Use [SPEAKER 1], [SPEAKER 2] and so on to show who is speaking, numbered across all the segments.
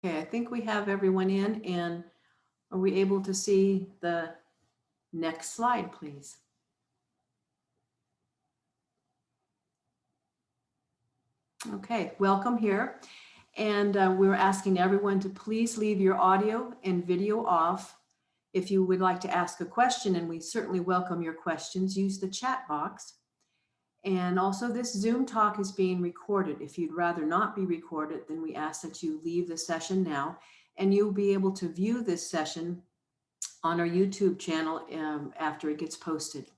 [SPEAKER 1] Okay, I think we have everyone in, and are we able to see the next slide, please? Okay, welcome here. And we're asking everyone to please leave your audio and video off. If you would like to ask a question, and we certainly welcome your questions, use the chat box. And also this Zoom talk is being recorded. If you'd rather not be recorded, then we ask that you leave the session now, and you'll be able to view this session on our YouTube channel after it gets posted.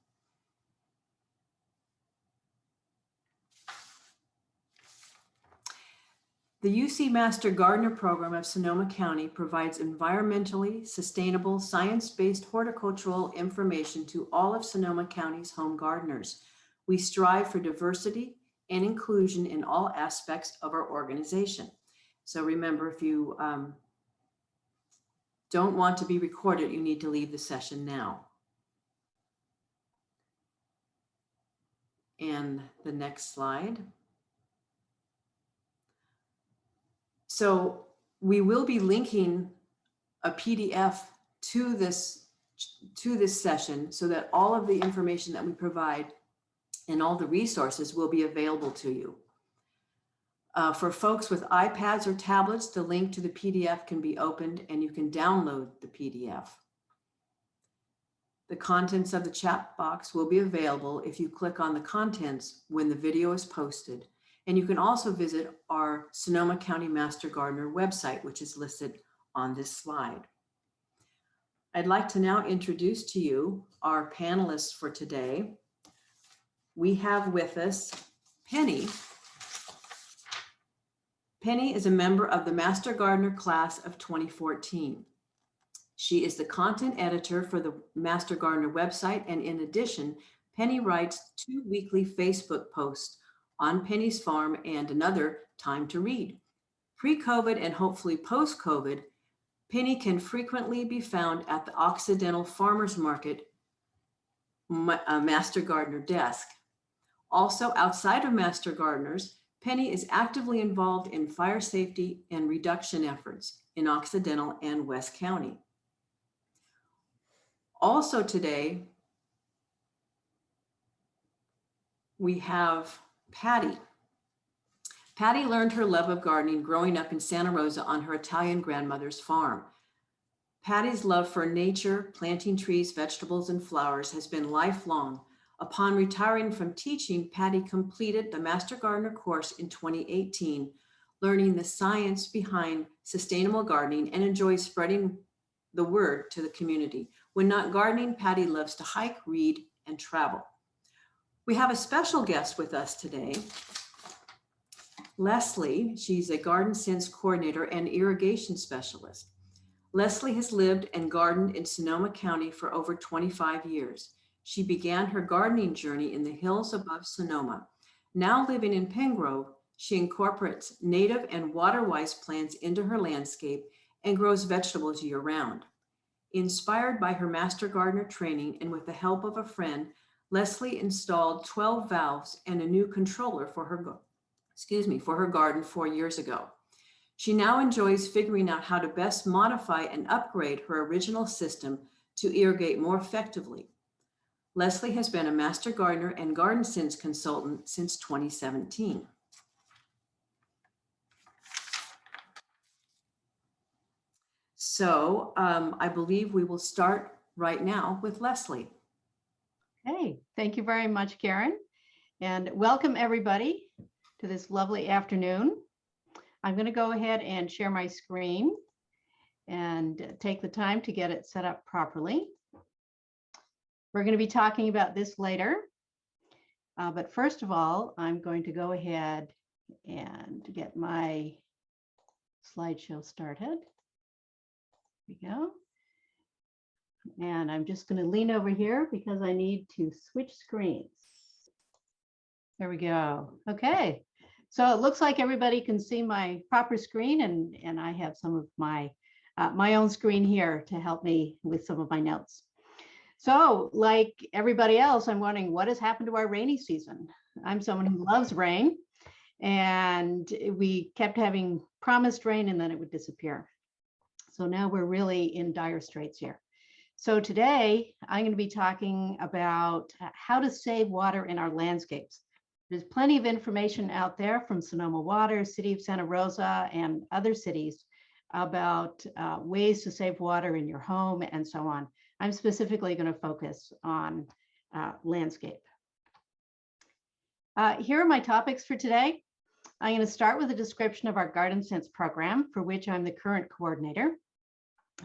[SPEAKER 1] The UC Master Gardener Program of Sonoma County provides environmentally sustainable, science-based horticultural information to all of Sonoma County's home gardeners. We strive for diversity and inclusion in all aspects of our organization. So remember, if you don't want to be recorded, you need to leave the session now. And the next slide. So we will be linking a PDF to this session so that all of the information that we provide and all the resources will be available to you. For folks with iPads or tablets, the link to the PDF can be opened and you can download the PDF. The contents of the chat box will be available if you click on the contents when the video is posted. And you can also visit our Sonoma County Master Gardener website, which is listed on this slide. I'd like to now introduce to you our panelists for today. We have with us Penny. Penny is a member of the Master Gardener class of 2014. She is the content editor for the Master Gardener website, and in addition, Penny writes 2 weekly Facebook posts on Penny's Farm and another Time to Read. Pre-COVID and hopefully post-COVID, Penny can frequently be found at the Occidental Farmers Market Master Gardener desk. Also, outside of Master Gardeners, Penny is actively involved in fire safety and reduction efforts in Occidental and West County. Also today, we have Patty. Patty learned her love of gardening growing up in Santa Rosa on her Italian grandmother's farm. Patty's love for nature, planting trees, vegetables, and flowers has been lifelong. Upon retiring from teaching, Patty completed the Master Gardener course in 2018, learning the science behind sustainable gardening, and enjoys spreading the word to the community. When not gardening, Patty loves to hike, read, and travel. We have a special guest with us today, Leslie. She's a garden sense coordinator and irrigation specialist. Leslie has lived and gardened in Sonoma County for over 25 years. She began her gardening journey in the hills above Sonoma. Now living in Pengrove, she incorporates native and water-wise plants into her landscape and grows vegetables year-round. Inspired by her Master Gardener training and with the help of a friend, Leslie installed 12 valves and a new controller for her garden 4 years ago. She now enjoys figuring out how to best modify and upgrade her original system to irrigate more effectively. Leslie has been a Master Gardener and Garden Sense consultant since 2017. So I believe we will start right now with Leslie.
[SPEAKER 2] Hey, thank you very much, Karen. And welcome everybody to this lovely afternoon. I'm going to go ahead and share my screen and take the time to get it set up properly. We're going to be talking about this later. But first of all, I'm going to go ahead and get my slideshow started. Here we go. And I'm just going to lean over here because I need to switch screens. There we go. Okay. So it looks like everybody can see my proper screen, and I have some of my own screen here to help me with some of my notes. So like everybody else, I'm wondering what has happened to our rainy season. I'm someone who loves rain, and we kept having promised rain and then it would disappear. So now we're really in dire straits here. So today I'm going to be talking about how to save water in our landscapes. There's plenty of information out there from Sonoma Water, City of Santa Rosa, and other cities about ways to save water in your home and so on. I'm specifically going to focus on landscape. Here are my topics for today. I'm going to start with a description of our Garden Sense program, for which I'm the current coordinator.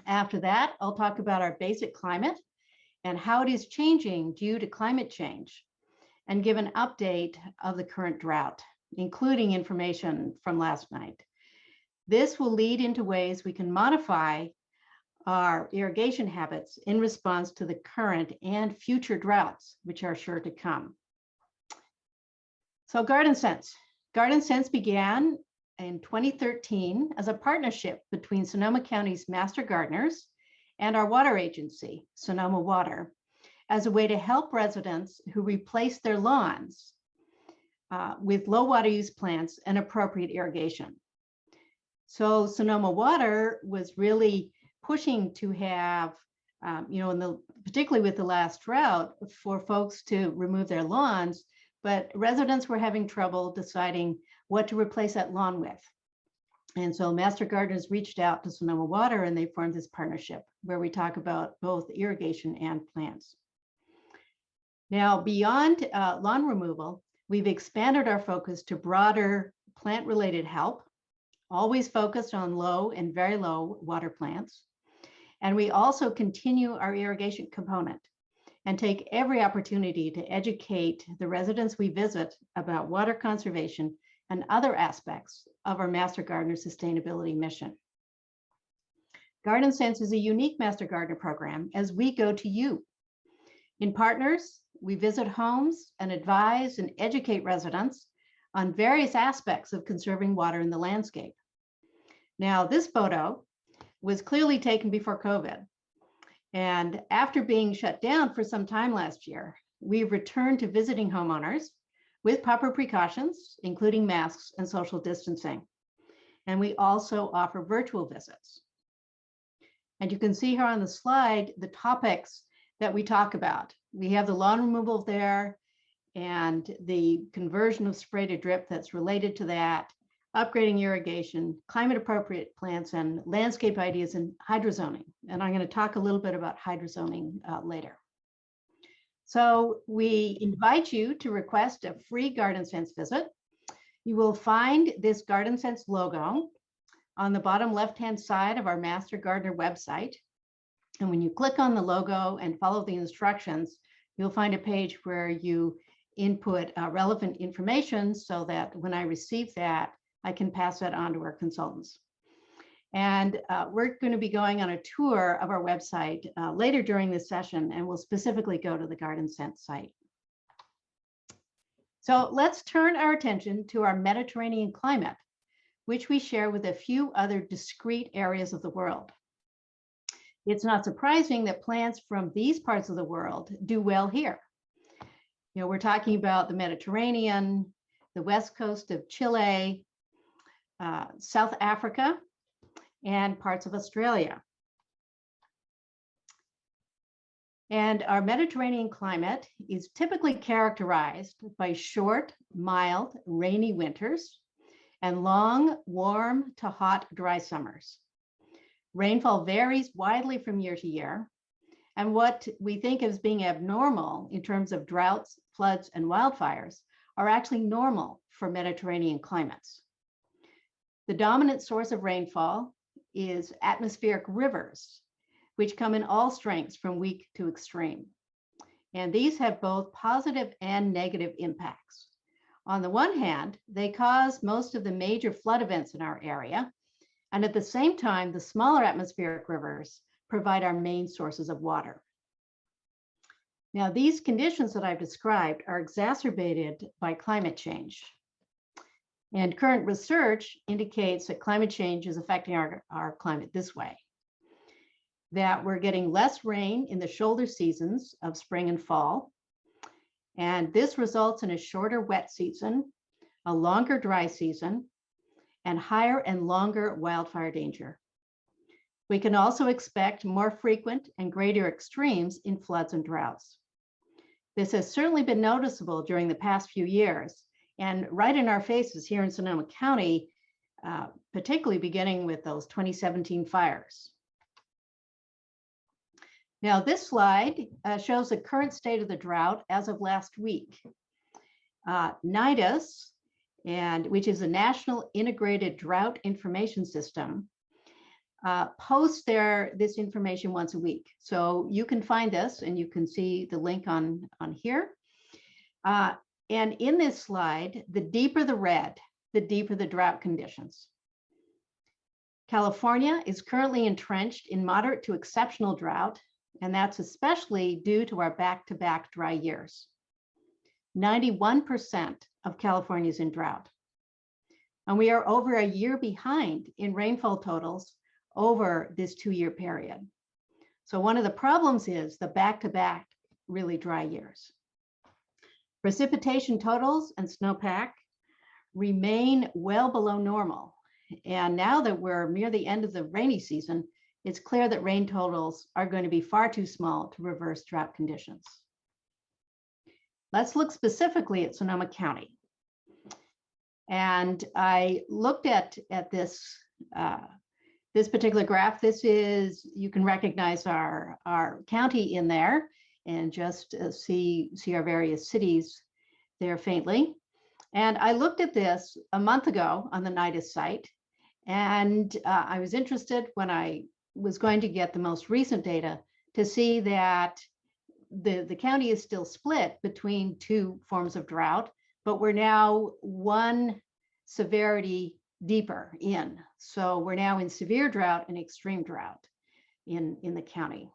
[SPEAKER 2] After that, I'll talk about our basic climate and how it is changing due to climate change, and give an update of the current drought, including information from last night. This will lead into ways we can modify our irrigation habits in response to the current and future droughts, which are sure to come. So Garden Sense. Garden Sense began in 2013 as a partnership between Sonoma County's master gardeners and our water agency, Sonoma Water, as a way to help residents who replace their lawns with low water use plants and appropriate irrigation. So Sonoma Water was really pushing to have, particularly with the last drought, for folks to remove their lawns, but residents were having trouble deciding what to replace that lawn with. And so master gardeners reached out to Sonoma Water and they formed this partnership where we talk about both irrigation and plants. Now, beyond lawn removal, we've expanded our focus to broader plant-related help, always focused on low and very low water plants. And we also continue our irrigation component and take every opportunity to educate the residents we visit about water conservation and other aspects of our Master Gardener sustainability mission. Garden Sense is a unique Master Gardener program as we go to you. In partners, we visit homes and advise and educate residents on various aspects of conserving water in the landscape. Now, this photo was clearly taken before COVID. And after being shut down for some time last year, we've returned to visiting homeowners with proper precautions, including masks and social distancing. And we also offer virtual visits. And you can see here on the slide the topics that we talk about. We have the lawn removal there and the conversion of spray to drip that's related to that, upgrading irrigation, climate appropriate plants, and landscape ideas and hydrozoning. And I'm going to talk a little bit about hydrozoning later. So we invite you to request a free Garden Sense visit. You will find this Garden Sense logo on the bottom left-hand side of our Master Gardener website. And when you click on the logo and follow the instructions, you'll find a page where you input relevant information so that when I receive that, I can pass that on to our consultants. And we're going to be going on a tour of our website later during this session, and we'll specifically go to the Garden Sense site. So let's turn our attention to our Mediterranean climate, which we share with a few other discrete areas of the world. It's not surprising that plants from these parts of the world do well here. You know, we're talking about the Mediterranean, the west coast of Chile, South Africa, and parts of Australia. And our Mediterranean climate is typically characterized by short, mild, rainy winters and long, warm to hot, dry summers. Rainfall varies widely from year to year, and what we think of as being abnormal in terms of droughts, floods, and wildfires are actually normal for Mediterranean climates. The dominant source of rainfall is atmospheric rivers, which come in all strengths from weak to extreme. And these have both positive and negative impacts. On the one hand, they cause most of the major flood events in our area. And at the same time, the smaller atmospheric rivers provide our main sources of water. Now, these conditions that I've described are exacerbated by climate change. And current research indicates that climate change is affecting our climate this way: that we're getting less rain in the shoulder seasons of spring and fall. And this results in a shorter wet season, a longer dry season, and higher and longer wildfire danger. We can also expect more frequent and greater extremes in floods and droughts. This has certainly been noticeable during the past few years, and right in our faces here in Sonoma County, particularly beginning with those 2017 fires. Now, this slide shows the current state of the drought as of last week. NIDIS, which is a National Integrated Drought Information System, posts this information once a week. So you can find this, and you can see the link on here. And in this slide, the deeper the red, the deeper the drought conditions. California is currently entrenched in moderate to exceptional drought, and that's especially due to our back-to-back dry years. 91% of California is in drought. And we are over a year behind in rainfall totals over this 2-year period. So one of the problems is the back-to-back really dry years. Precipitation totals and snowpack remain well below normal. And now that we're near the end of the rainy season, it's clear that rain totals are going to be far too small to reverse drought conditions. Let's look specifically at Sonoma County. And I looked at this, this particular graph. This is, you can recognize our county in there, and just see our various cities there faintly. And I looked at this a month ago on the NIDIS site, and I was interested when I was going to get the most recent data to see that the county is still split between 2 forms of drought, but we're now 1 severity deeper in. So we're now in severe drought and extreme drought in the county.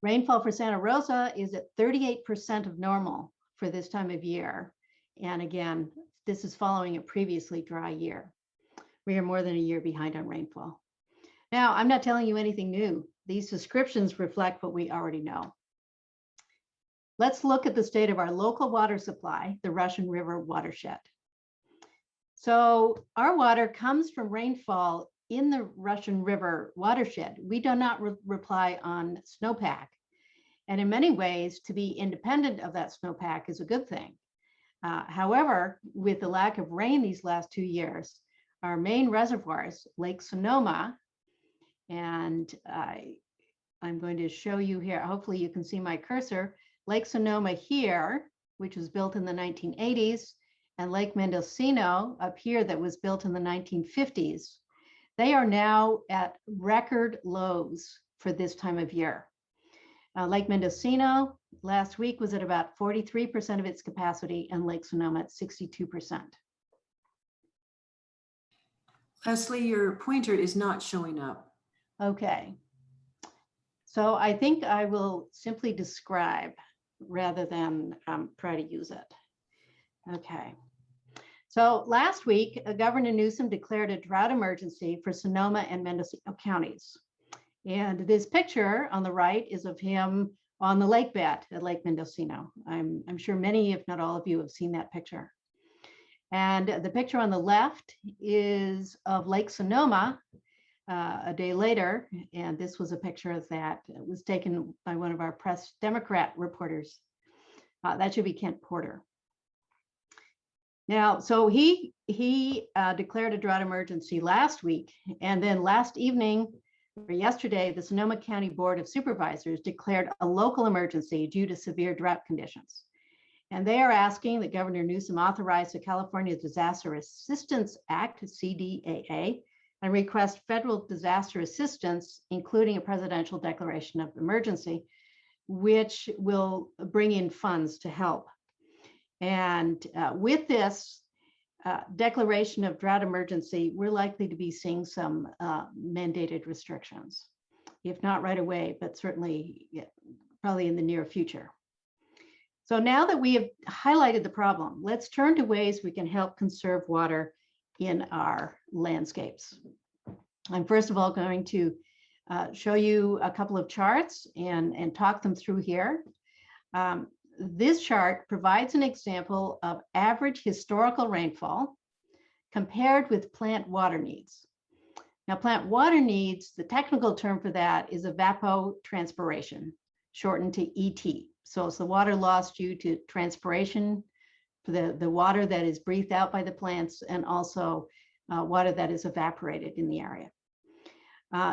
[SPEAKER 2] Rainfall for Santa Rosa is at 38% of normal for this time of year. And again, this is following a previously dry year. We are more than a year behind on rainfall. Now, I'm not telling you anything new. These descriptions reflect what we already know. Let's look at the state of our local water supply, the Russian River watershed. So our water comes from rainfall in the Russian River watershed. We do not rely on snowpack. And in many ways, to be independent of that snowpack is a good thing. However, with the lack of rain these last 2 years, our main reservoirs, Lake Sonoma, and I'm going to show you here, hopefully you can see my cursor, Lake Sonoma here, which was built in the 1980s, and Lake Mendocino up here that was built in the 1950s. They are now at record lows for this time of year. Lake Mendocino last week was at about 43% of its capacity, and Lake Sonoma at 62%.
[SPEAKER 1] Leslie, your pointer is not showing up.
[SPEAKER 2] Okay. So I think I will simply describe rather than try to use it. Okay. So last week, Governor Newsom declared a drought emergency for Sonoma and Mendocino counties. And this picture on the right is of him on the lake bed at Lake Mendocino. I'm sure many, if not all of you, have seen that picture. And the picture on the left is of Lake Sonoma a day later. And this was a picture that was taken by one of our press Democrat reporters. That should be Kent Porter. Now, so he declared a drought emergency last week. And then last evening, or yesterday, the Sonoma County Board of Supervisors declared a local emergency due to severe drought conditions. And they are asking that Governor Newsom authorize the California Disaster Assistance Act, CDAA, and request federal disaster assistance, including a presidential declaration of emergency, which will bring in funds to help. And with this declaration of drought emergency, we're likely to be seeing some mandated restrictions, if not right away, but certainly probably in the near future. So now that we have highlighted the problem, let's turn to ways we can help conserve water in our landscapes. I'm first of all going to show you a couple of charts and talk them through here. This chart provides an example of average historical rainfall compared with plant water needs. Now, plant water needs, the technical term for that is evapotranspiration, shortened to ET. So it's the water lost due to transpiration, for the water that is breathed out by the plants, and also water that is evaporated in the area.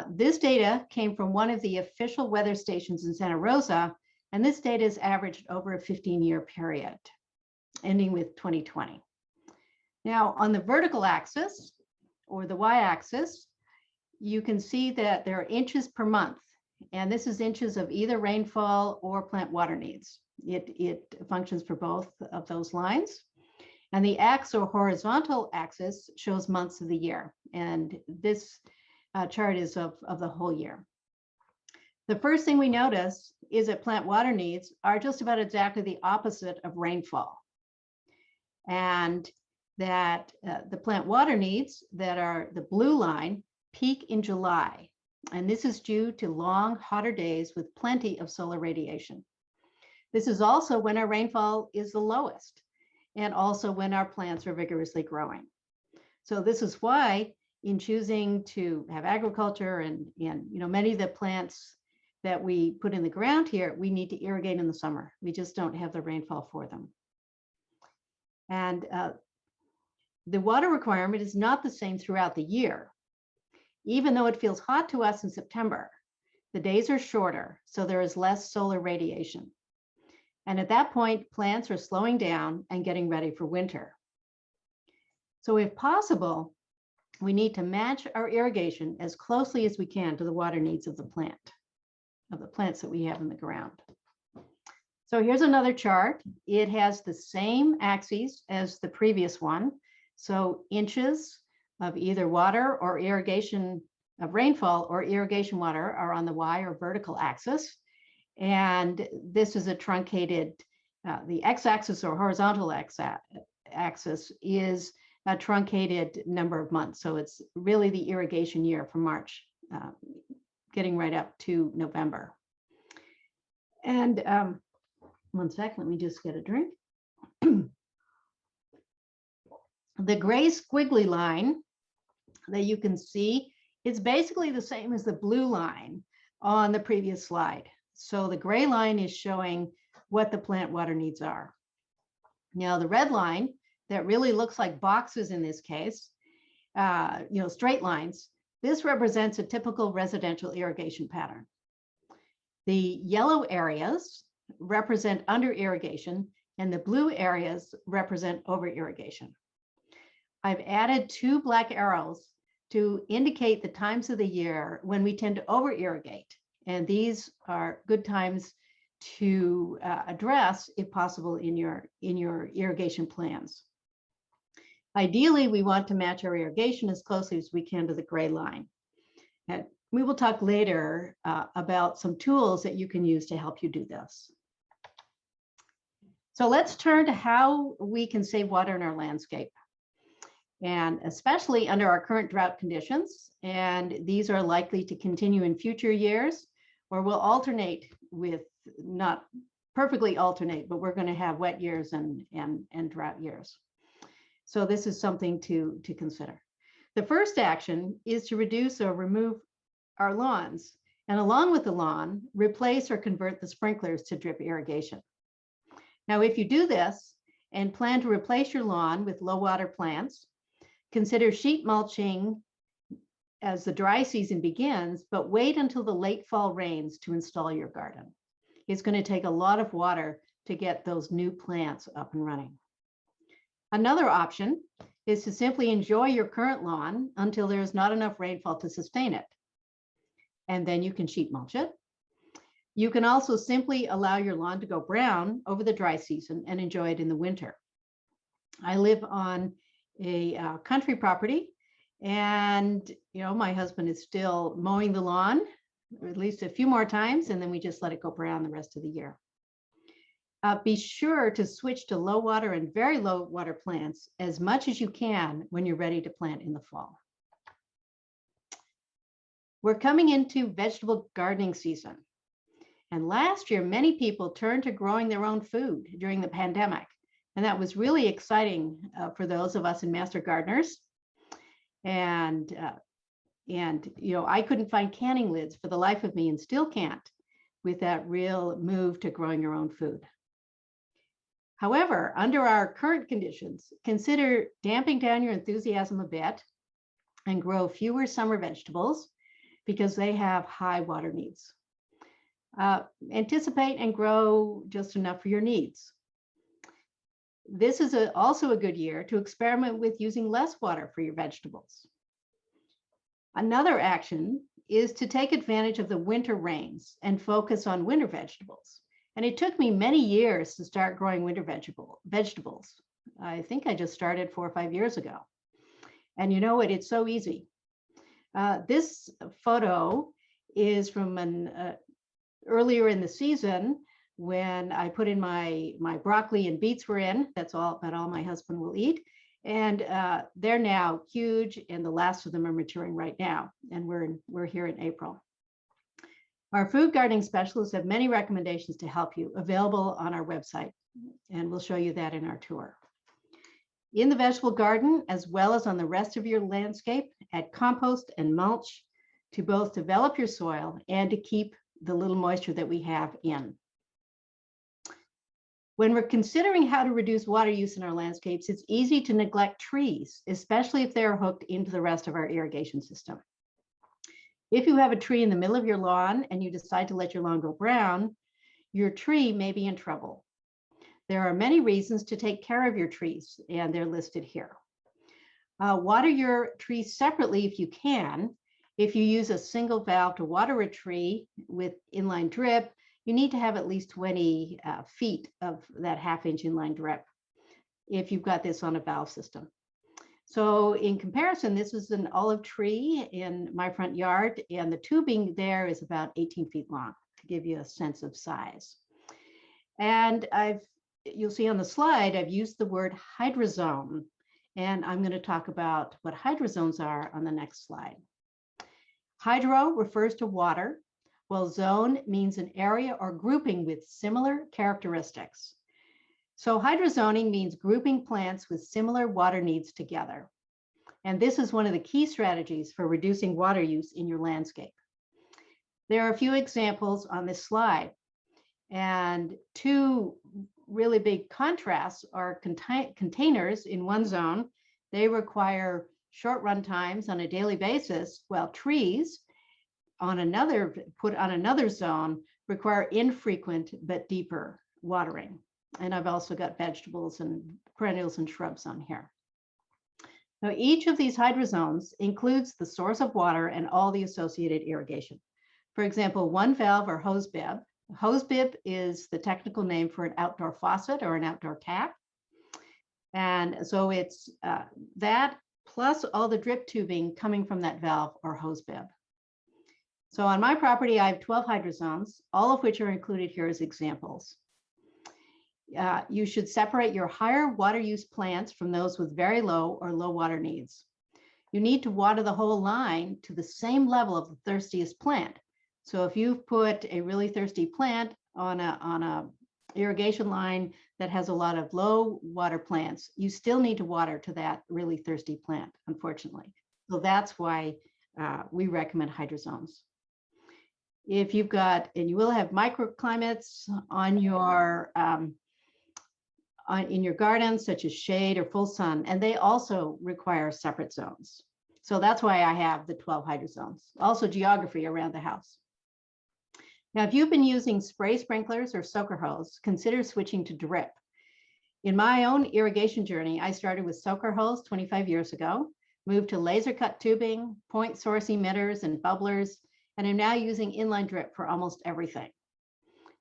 [SPEAKER 2] This data came from one of the official weather stations in Santa Rosa, and this data is averaged over a 15-year period, ending with 2020. Now, on the vertical axis, or the y-axis, you can see that there are inches per month, and this is inches of either rainfall or plant water needs. It functions for both of those lines. And the X or horizontal axis shows months of the year. And this chart is of the whole year. The first thing we notice is that plant water needs are just about exactly the opposite of rainfall. And that the plant water needs that are the blue line peak in July. And this is due to long, hotter days with plenty of solar radiation. This is also when our rainfall is the lowest, and also when our plants are vigorously growing. So this is why, in choosing to have agriculture and many of the plants that we put in the ground here, we need to irrigate in the summer. We just don't have the rainfall for them. And the water requirement is not the same throughout the year. Even though it feels hot to us in September, the days are shorter, so there is less solar radiation. And at that point, plants are slowing down and getting ready for winter. So if possible, we need to match our irrigation as closely as we can to the water needs of the plants that we have in the ground. So here's another chart. It has the same axes as the previous one. So inches of either water or irrigation of rainfall or irrigation water are on the Y or vertical axis. And this is a truncated, the x-axis or horizontal axis is a truncated number of months. So it's really the irrigation year from March, getting right up to November. And one sec, let me just get a drink. The gray squiggly line that you can see is basically the same as the blue line on the previous slide. So the gray line is showing what the plant water needs are. Now the red line that really looks like boxes in this case, straight lines, this represents a typical residential irrigation pattern. The yellow areas represent under irrigation, and the blue areas represent over irrigation. I've added 2 black arrows to indicate the times of the year when we tend to over irrigate. And these are good times to address, if possible, in your irrigation plans. Ideally, we want to match our irrigation as closely as we can to the gray line. And we will talk later about some tools that you can use to help you do this. So let's turn to how we can save water in our landscape, and especially under our current drought conditions. And these are likely to continue in future years, or will alternate with, not perfectly alternate, but we're going to have wet years and drought years. So this is something to consider. The first action is to reduce or remove our lawns, and along with the lawn, replace or convert the sprinklers to drip irrigation. Now, if you do this and plan to replace your lawn with low water plants, consider sheet mulching as the dry season begins, but wait until the late fall rains to install your garden. It's going to take a lot of water to get those new plants up and running. Another option is to simply enjoy your current lawn until there's not enough rainfall to sustain it. And then you can sheet mulch it. You can also simply allow your lawn to go brown over the dry season and enjoy it in the winter. I live on a country property, and my husband is still mowing the lawn at least a few more times, and then we just let it go brown the rest of the year. Be sure to switch to low water and very low water plants as much as you can when you're ready to plant in the fall. We're coming into vegetable gardening season. And last year, many people turned to growing their own food during the pandemic. And that was really exciting for those of us in master gardeners. And I couldn't find canning lids for the life of me, and still can't, with that real move to growing your own food. However, under our current conditions, consider damping down your enthusiasm a bit and grow fewer summer vegetables because they have high water needs. Anticipate and grow just enough for your needs. This is also a good year to experiment with using less water for your vegetables. Another action is to take advantage of the winter rains and focus on winter vegetables. And it took me many years to start growing winter vegetables. I think I just started 4 or 5 years ago. And you know what? It's so easy. This photo is from earlier in the season when I put in my broccoli and beets were in. That's about all my husband will eat. And they're now huge, and the last of them are maturing right now. And we're here in April. Our food gardening specialists have many recommendations to help you, available on our website, and we'll show you that in our tour. In the vegetable garden, as well as on the rest of your landscape, add compost and mulch to both develop your soil and to keep the little moisture that we have in. When we're considering how to reduce water use in our landscapes, it's easy to neglect trees, especially if they're hooked into the rest of our irrigation system. If you have a tree in the middle of your lawn and you decide to let your lawn go brown, your tree may be in trouble. There are many reasons to take care of your trees, and they're listed here. Water your trees separately if you can. If you use a single valve to water a tree with inline drip, you need to have at least 20 feet of that 1/2-inch inline drip if you've got this on a valve system. So in comparison, this is an olive tree in my front yard, and the tubing there is about 18 feet long, to give you a sense of size. And you'll see on the slide, I've used the word hydrozone, and I'm going to talk about what hydrozones are on the next slide. Hydro refers to water, while zone means an area or grouping with similar characteristics. So hydrozoning means grouping plants with similar water needs together. And this is one of the key strategies for reducing water use in your landscape. There are a few examples on this slide, and 2 really big contrasts are containers in one zone. They require short run times on a daily basis, while trees put on another zone require infrequent but deeper watering. And I've also got vegetables and perennials and shrubs on here. Now, each of these hydrozones includes the source of water and all the associated irrigation. For example, one valve or hose bib. Hose bib is the technical name for an outdoor faucet or an outdoor tap. And so it's that plus all the drip tubing coming from that valve or hose bib. So on my property, I have 12 hydrozones, all of which are included here as examples. You should separate your higher water use plants from those with very low or low water needs. You need to water the whole line to the same level of the thirstiest plant. So if you've put a really thirsty plant on a irrigation line that has a lot of low water plants, you still need to water to that really thirsty plant, unfortunately. So that's why we recommend hydrozones. If you've got, and you will have microclimates on your in your garden, such as shade or full sun, and they also require separate zones. So that's why I have the 12 hydrozones. Also geography around the house. Now, if you've been using spray sprinklers or soaker hose, consider switching to drip. In my own irrigation journey, I started with soaker hose 25 years ago, moved to laser cut tubing, point source emitters and bubblers, and I'm now using inline drip for almost everything.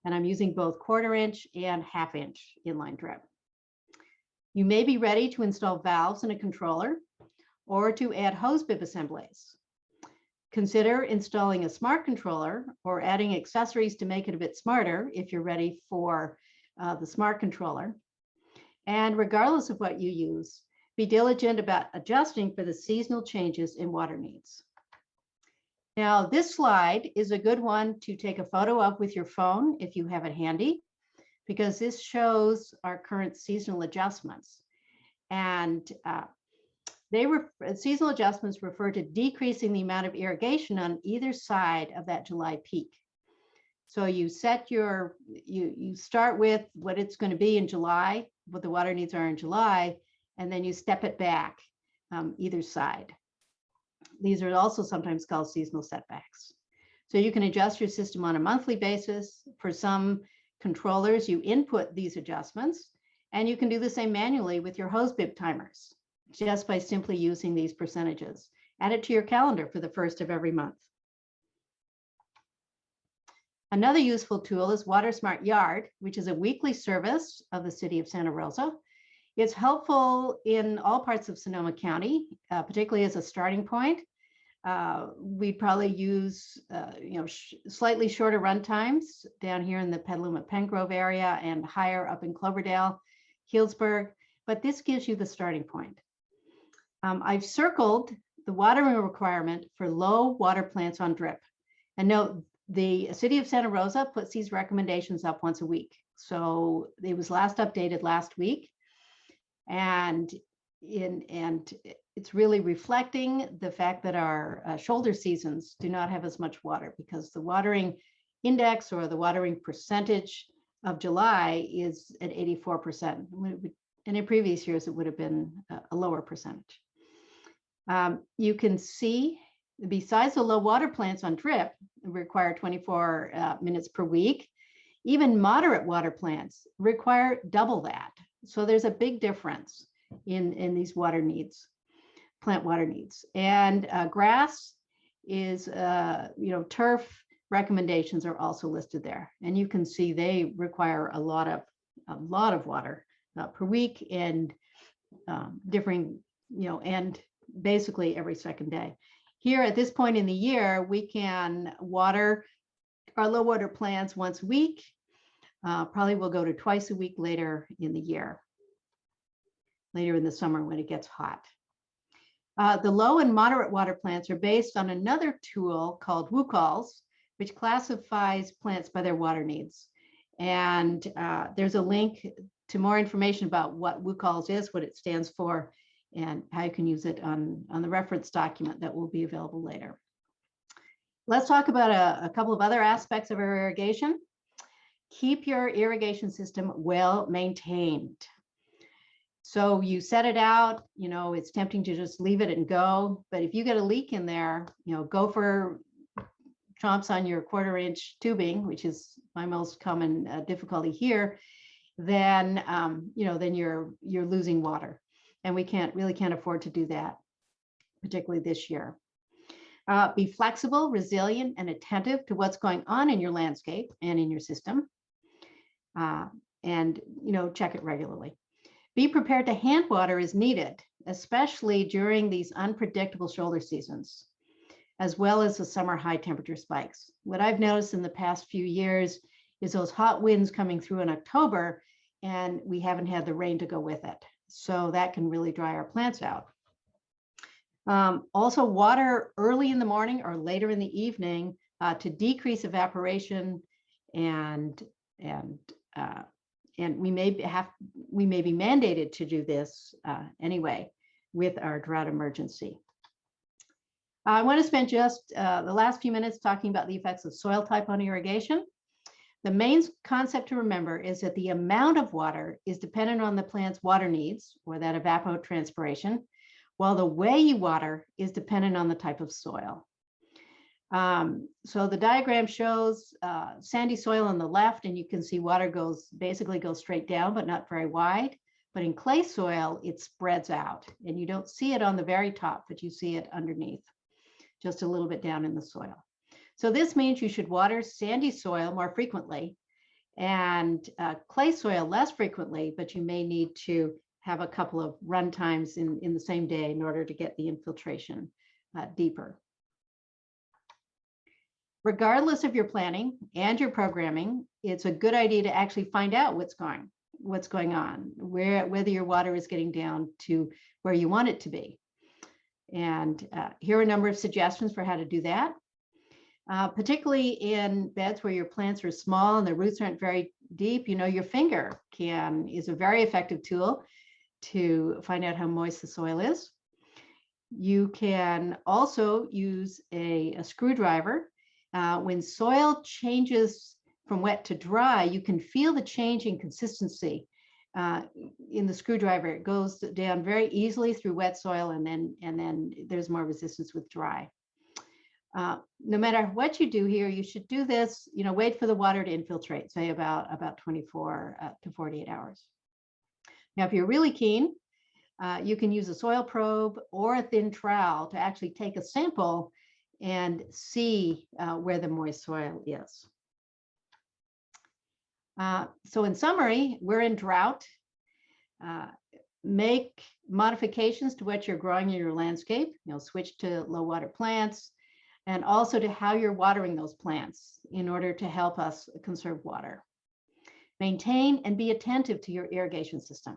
[SPEAKER 2] And I'm using both 1/4 inch and 1/2 inch inline drip. You may be ready to install valves in a controller or to add hose bib assemblies. Consider installing a smart controller or adding accessories to make it a bit smarter if you're ready for the smart controller. And regardless of what you use, be diligent about adjusting for the seasonal changes in water needs. Now, this slide is a good one to take a photo of with your phone if you have it handy, because this shows our current seasonal adjustments. And seasonal adjustments refer to decreasing the amount of irrigation on either side of that July peak. So you set you start with what it's going to be in July, what the water needs are in July, and then you step it back either side. These are also sometimes called seasonal setbacks. So you can adjust your system on a monthly basis. For some controllers, you input these adjustments, and you can do the same manually with your hose bib timers, just by simply using these percentages. Add it to your calendar for the first of every month. Another useful tool is Water Smart Yard, which is a weekly service of the city of Santa Rosa. It's helpful in all parts of Sonoma County, particularly as a starting point. We'd probably use slightly shorter run times down here in the Petaluma Pengrove area and higher up in Cloverdale, Healdsburg, but this gives you the starting point. I've circled the watering requirement for low water plants on drip. And note, the city of Santa Rosa puts these recommendations up once a week. So it was last updated last week. And it's really reflecting the fact that our shoulder seasons do not have as much water, because the watering index or the watering percentage of July is at 84%. And in previous years, it would have been a lower percentage. You can see, besides the low water plants on drip require 24 minutes per week, even moderate water plants require double that. So there's a big difference in these water needs, plant water needs. And grass is, turf recommendations are also listed there. And you can see they require a lot of water per week, and differing, and basically every second day. Here at this point in the year, we can water our low water plants once a week. Probably we'll go to twice a week later in the year, later in the summer when it gets hot. The low and moderate water plants are based on another tool called WCALS, which classifies plants by their water needs. And there's a link to more information about what WCALS is, what it stands for, and how you can use it on the reference document that will be available later. Let's talk about a couple of other aspects of our irrigation. Keep your irrigation system well maintained. So you set it out, it's tempting to just leave it and go, but if you get a leak in there, go for chomps on your 1/4-inch tubing, which is my most common difficulty here, then then you're losing water. And we can't afford to do that, particularly this year. Be flexible, resilient, and attentive to what's going on in your landscape and in your system. And check it regularly. Be prepared to hand water as needed, especially during these unpredictable shoulder seasons, as well as the summer high temperature spikes. What I've noticed in the past few years is those hot winds coming through in October, and we haven't had the rain to go with it. So that can really dry our plants out. Also, water early in the morning or later in the evening to decrease evaporation, and we may be mandated to do this anyway with our drought emergency. I want to spend just the last few minutes talking about the effects of soil type on irrigation. The main concept to remember is that the amount of water is dependent on the plant's water needs, or that evapotranspiration, while the way you water is dependent on the type of soil. So the diagram shows sandy soil on the left, and you can see water basically goes straight down, but not very wide. But in clay soil, it spreads out, and you don't see it on the very top, but you see it underneath, just a little bit down in the soil. So this means you should water sandy soil more frequently and clay soil less frequently, but you may need to have a couple of run times in the same day in order to get the infiltration deeper. Regardless of your planning and your programming, it's a good idea to actually find out what's going on, whether your water is getting down to where you want it to be. And here are a number of suggestions for how to do that. particularly in beds where your plants are small and the roots aren't very deep. Your finger is a very effective tool to find out how moist the soil is. You can also use a screwdriver. When soil changes from wet to dry, you can feel the change in consistency in the screwdriver. It goes down very easily through wet soil, and then there's more resistance with dry. No matter what you do here, you should do this, wait for the water to infiltrate, say about 24 to 48 hours. Now, if you're really keen, you can use a soil probe or a thin trowel to actually take a sample and see where the moist soil is. So in summary, we're in drought. Make modifications to what you're growing in your landscape. Switch to low water plants, and also to how you're watering those plants in order to help us conserve water. Maintain and be attentive to your irrigation system.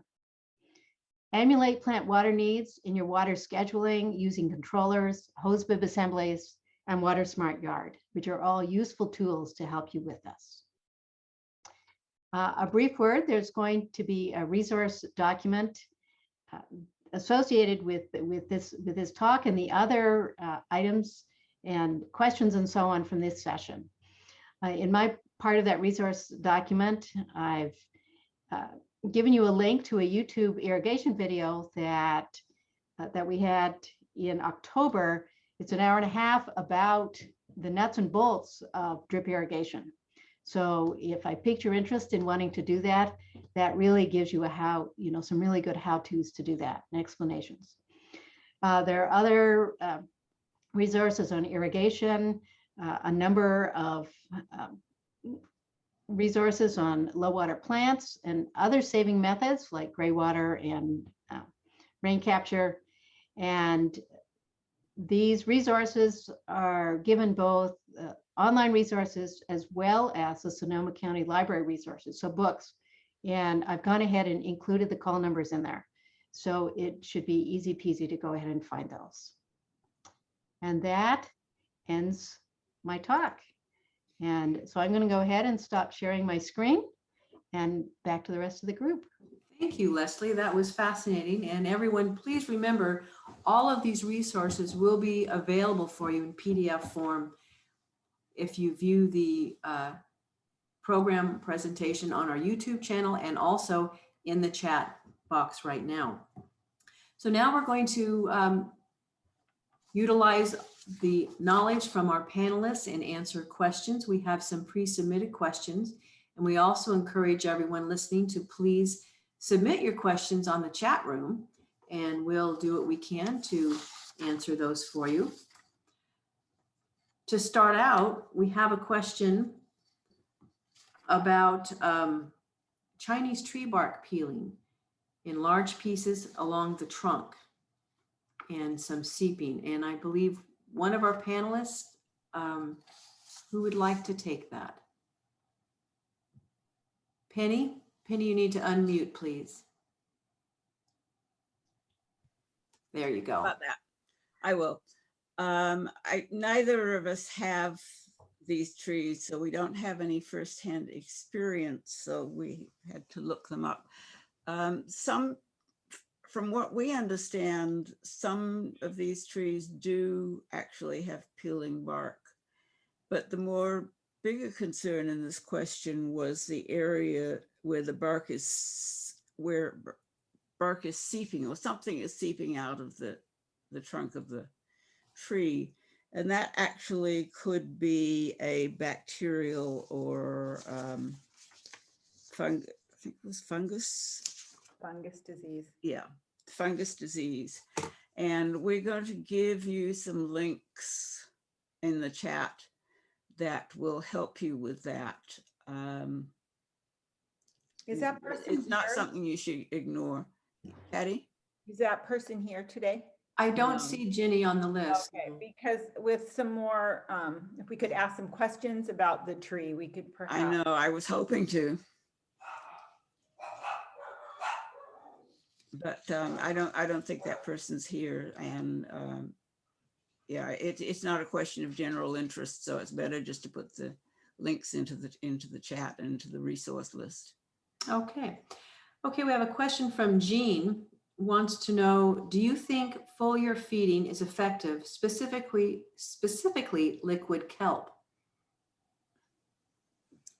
[SPEAKER 2] Emulate plant water needs in your water scheduling using controllers, hose bib assemblies, and Water Smart Yard, which are all useful tools to help you with this. A brief word, there's going to be a resource document associated with this talk and the other items and questions and so on from this session. In my part of that resource document, I've given you a link to a YouTube irrigation video that we had in October. It's an hour and a half about the nuts and bolts of drip irrigation. So if I piqued your interest in wanting to do that, that really gives you some really good how-tos to do that and explanations. There are other resources on irrigation, a number of resources on low water plants and other saving methods like gray water and rain capture. And these resources are given both online resources as well as the Sonoma County Library resources, so books. And I've gone ahead and included the call numbers in there. So it should be easy peasy to go ahead and find those. And that ends my talk. And so I'm going to go ahead and stop sharing my screen and back to the rest of the group.
[SPEAKER 1] Thank you, Leslie. That was fascinating. And everyone, please remember, all of these resources will be available for you in PDF form if you view the program presentation on our YouTube channel and also in the chat box right now. So now we're going to utilize the knowledge from our panelists and answer questions. We have some pre-submitted questions, and we also encourage everyone listening to please submit your questions on the chat room, and we'll do what we can to answer those for you. To start out, we have a question about Chinese tree bark peeling in large pieces along the trunk and some seeping. And I believe one of our panelists, who would like to take that? Penny, you need to unmute, please. There you go.
[SPEAKER 3] About that, I will. Neither of us have these trees, so we don't have any firsthand experience, so we had to look them up. From what we understand, some of these trees do actually have peeling bark, but the bigger concern in this question was the area where the bark is seeping, or something is seeping out of the trunk of the tree. And that actually could be a bacterial or I think it was fungus.
[SPEAKER 4] Fungus disease.
[SPEAKER 3] Yeah, fungus disease. And we're going to give you some links in the chat that will help you with that.
[SPEAKER 4] Is that person
[SPEAKER 3] It's not
[SPEAKER 4] here?
[SPEAKER 3] something you should ignore. Patty?
[SPEAKER 4] Is that person here today?
[SPEAKER 1] I don't see Ginny on the list.
[SPEAKER 4] Okay, because with some more, if we could ask some questions about the tree, we could perhaps.
[SPEAKER 3] I know, I was hoping to. But I don't think that person's here. And yeah, it's not a question of general interest, so it's better just to put the links into the chat and into the resource list.
[SPEAKER 1] Okay. Okay, we have a question from Jean, wants to know, do you think foliar feeding is effective, specifically liquid kelp?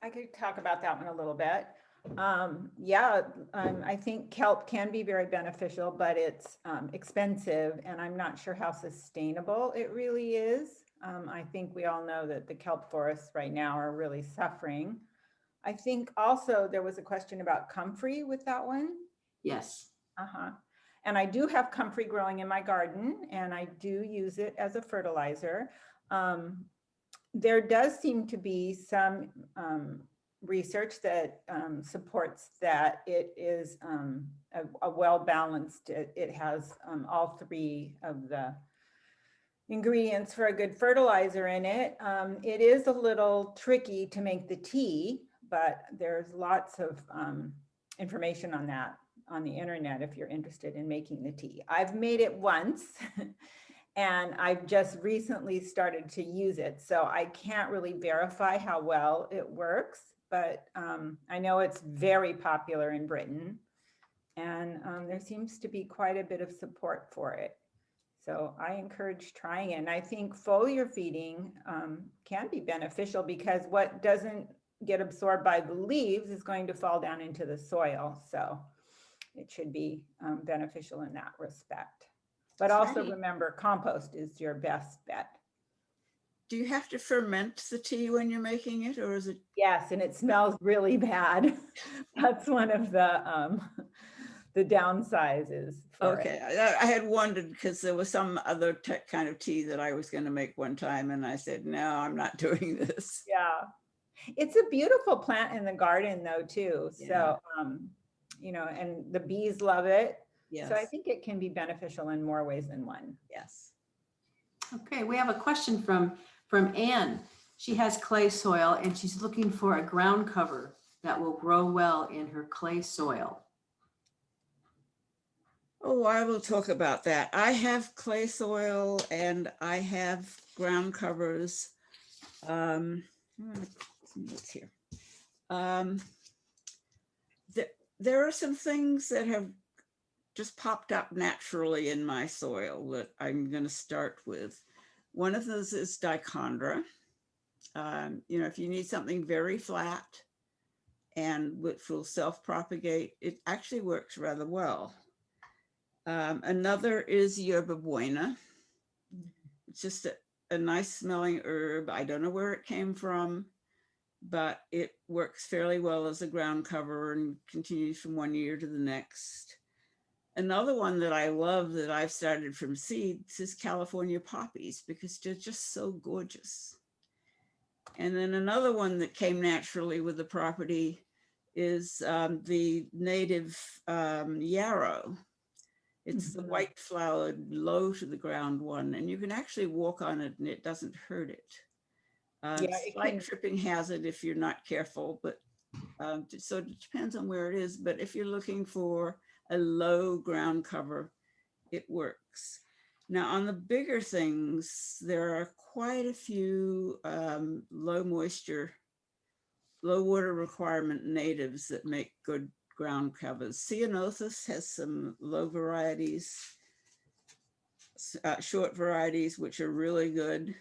[SPEAKER 4] I could talk about that one a little bit. Yeah, I think kelp can be very beneficial, but it's expensive, and I'm not sure how sustainable it really is. I think we all know that the kelp forests right now are really suffering. I think also there was a question about comfrey with that one.
[SPEAKER 1] Yes.
[SPEAKER 4] And I do have comfrey growing in my garden, and I do use it as a fertilizer. There does seem to be some research that supports that it is a well-balanced, it has all three of the ingredients for a good fertilizer in it. It is a little tricky to make the tea, but there's lots of information on that on the internet if you're interested in making the tea. I've made it once and I've just recently started to use it, so I can't really verify how well it works, but I know it's very popular in Britain, and there seems to be quite a bit of support for it. So I encourage trying it. And I think foliar feeding can be beneficial because what doesn't get absorbed by the leaves is going to fall down into the soil. So it should be beneficial in that respect. But also remember, compost is your best bet.
[SPEAKER 3] Do you have to ferment the tea when you're making it, or is it?
[SPEAKER 4] Yes, and it smells really bad. That's one of the downsizes.
[SPEAKER 3] Okay, I had wondered because there was some other kind of tea that I was going to make one time, and I said, no, I'm not doing this.
[SPEAKER 4] Yeah, it's a beautiful plant in the garden though too.
[SPEAKER 3] Yeah.
[SPEAKER 4] So, you know, and the bees love it.
[SPEAKER 3] Yes.
[SPEAKER 4] So I think it can be beneficial in more ways than one.
[SPEAKER 3] Yes.
[SPEAKER 1] Okay, we have a question from Anne. She has clay soil and she's looking for a ground cover that will grow well in her clay soil.
[SPEAKER 3] Oh, I will talk about that. I have clay soil and I have ground covers. What's here? There are some things that have just popped up naturally in my soil that I'm going to start with. One of those is Dichondra. You know, if you need something very flat and which will self-propagate, it actually works rather well. Another is Yerba Buena. It's just a nice smelling herb. I don't know where it came from, but it works fairly well as a ground cover and continues from one year to the next. Another one that I love that I've started from seeds is California poppies because they're just so gorgeous. And then another one that came naturally with the property is the native yarrow. It's the white flowered, low to the ground one, and you can actually walk on it and it doesn't hurt it.
[SPEAKER 4] Yeah, it
[SPEAKER 3] slight
[SPEAKER 4] can...
[SPEAKER 3] tripping hazard if you're not careful, but so it depends on where it is. But if you're looking for a low ground cover, it works. Now on the bigger things, there are quite a few low moisture, low water requirement natives that make good ground covers. Ceanothus has some low varieties, short varieties, which are really good.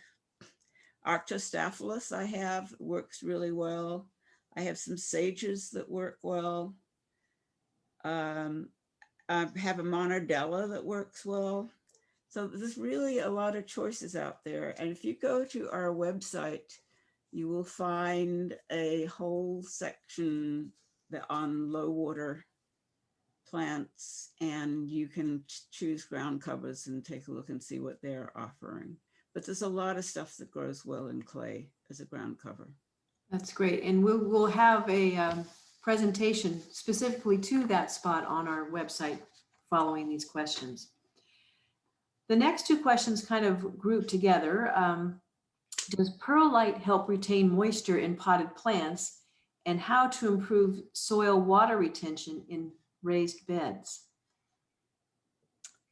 [SPEAKER 3] Arctostaphylos I have, works really well. I have some sages that work well. I have a monardella that works well. So there's really a lot of choices out there. And if you go to our website, you will find a whole section on low water plants, and you can choose ground covers and take a look and see what they're offering. But there's a lot of stuff that grows well in clay as a ground cover. That's
[SPEAKER 1] great. And we'll have a presentation specifically to that spot on our website following these questions. The next two questions kind of group together. Does Pearlite help retain moisture in potted plants, and how to improve soil water retention in raised beds?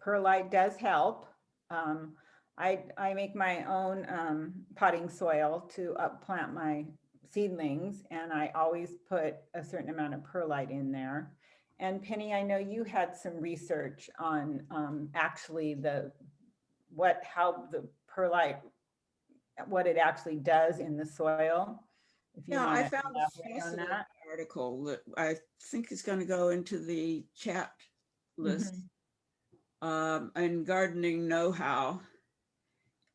[SPEAKER 4] Pearlite does help. I make my own potting soil to plant my seedlings, and I always put a certain amount of perlite in there. And Penny, I know you had some research on actually how the perlite, what it actually does in the soil. If you
[SPEAKER 3] Yeah,
[SPEAKER 4] want
[SPEAKER 3] I
[SPEAKER 4] to
[SPEAKER 3] found a
[SPEAKER 4] elaborate on
[SPEAKER 3] fascinating
[SPEAKER 4] that.
[SPEAKER 3] article that I think is going to go into the chat list, and gardening know-how.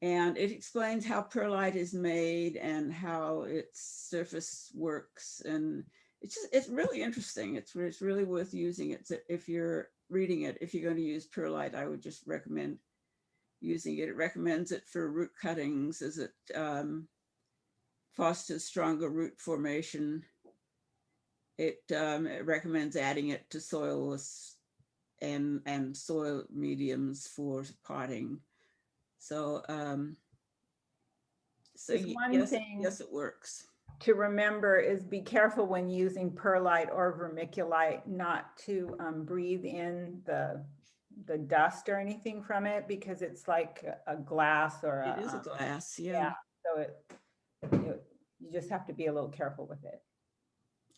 [SPEAKER 3] And it explains how perlite is made and how its surface works. And it's really interesting. It's really worth using it. So if you're reading it, if you're going to use perlite, I would just recommend using it. It recommends it for root cuttings as it fosters stronger root formation. It recommends adding it to soilless and soil mediums for potting. So
[SPEAKER 4] Just one
[SPEAKER 3] yes,
[SPEAKER 4] thing
[SPEAKER 3] yes, it works.
[SPEAKER 4] to remember is be careful when using perlite or vermiculite not to breathe in the dust or anything from it, because it's like a glass or
[SPEAKER 3] It is a glass, yeah.
[SPEAKER 4] yeah. So you just have to be a little careful with it.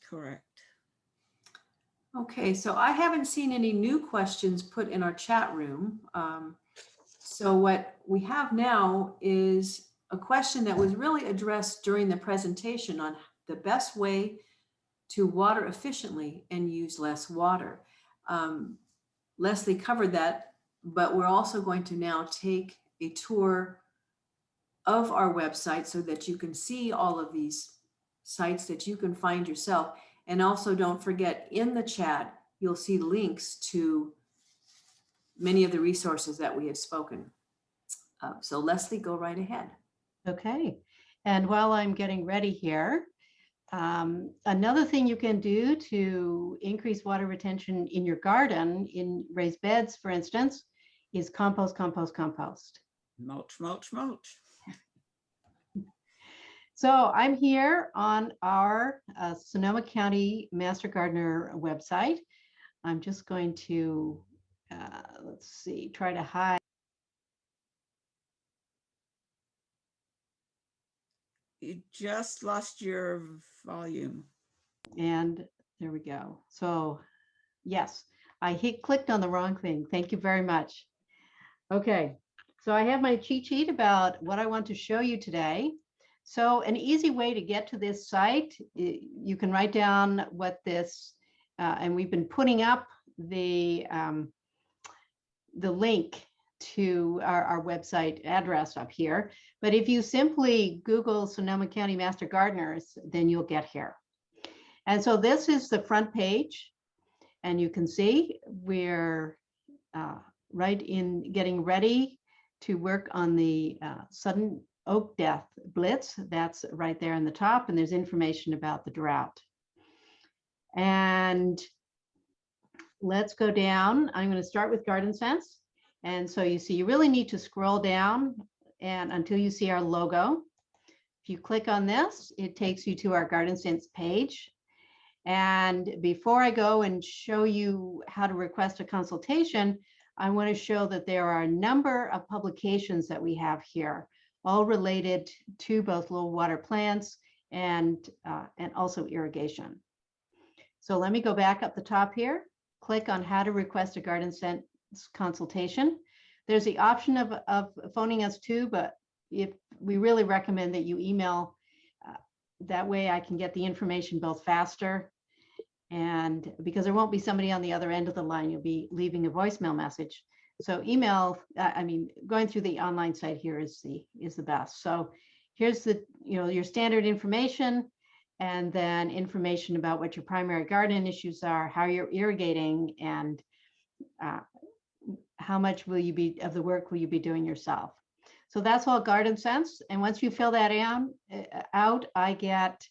[SPEAKER 3] Correct.
[SPEAKER 1] Okay, so I haven't seen any new questions put in our chat room. So what we have now is a question that was really addressed during the presentation on the best way to water efficiently and use less water. Leslie covered that, but we're also going to now take a tour of our website so that you can see all of these sites that you can find yourself. And also don't forget, in the chat, you'll see links to many of the resources that we have spoken of. So Leslie, go right ahead.
[SPEAKER 2] Okay. And while I'm getting ready here, another thing you can do to increase water retention in your garden, in raised beds, for instance, is compost, compost, compost.
[SPEAKER 3] Mulch, mulch, mulch.
[SPEAKER 2] So I'm here on our Sonoma County Master Gardener website. I'm just going to, let's see, try to hide.
[SPEAKER 3] You just lost your volume.
[SPEAKER 2] And there we go. So yes, I clicked on the wrong thing. Thank you very much. Okay, so I have my cheat sheet about what I want to show you today. So an easy way to get to this site, you can write down what this, and we've been putting up the link to our website address up here. But if you simply Google Sonoma County Master Gardeners, then you'll get here. And so this is the front page. And you can see we're right in getting ready to work on the sudden oak death blitz. That's right there in the top. And there's information about the drought. And let's go down. I'm going to start with Garden Sense. And so you see, you really need to scroll down and until you see our logo. If you click on this, it takes you to our Garden Sense page. And before I go and show you how to request a consultation, I want to show that there are a number of publications that we have here, all related to both low water plants and also irrigation. So let me go back up the top here, click on how to request a Garden Sense consultation. There's the option of phoning us too, but if we really recommend that you email, that way I can get the information both faster, and because there won't be somebody on the other end of the line, you'll be leaving a voicemail message. So email, going through the online site here is the best. So here's the, your standard information, and then information about what your primary garden issues are, how you're irrigating, and how much will you be of the work will you be doing yourself. So that's all Garden Sense. And once you fill that out, I get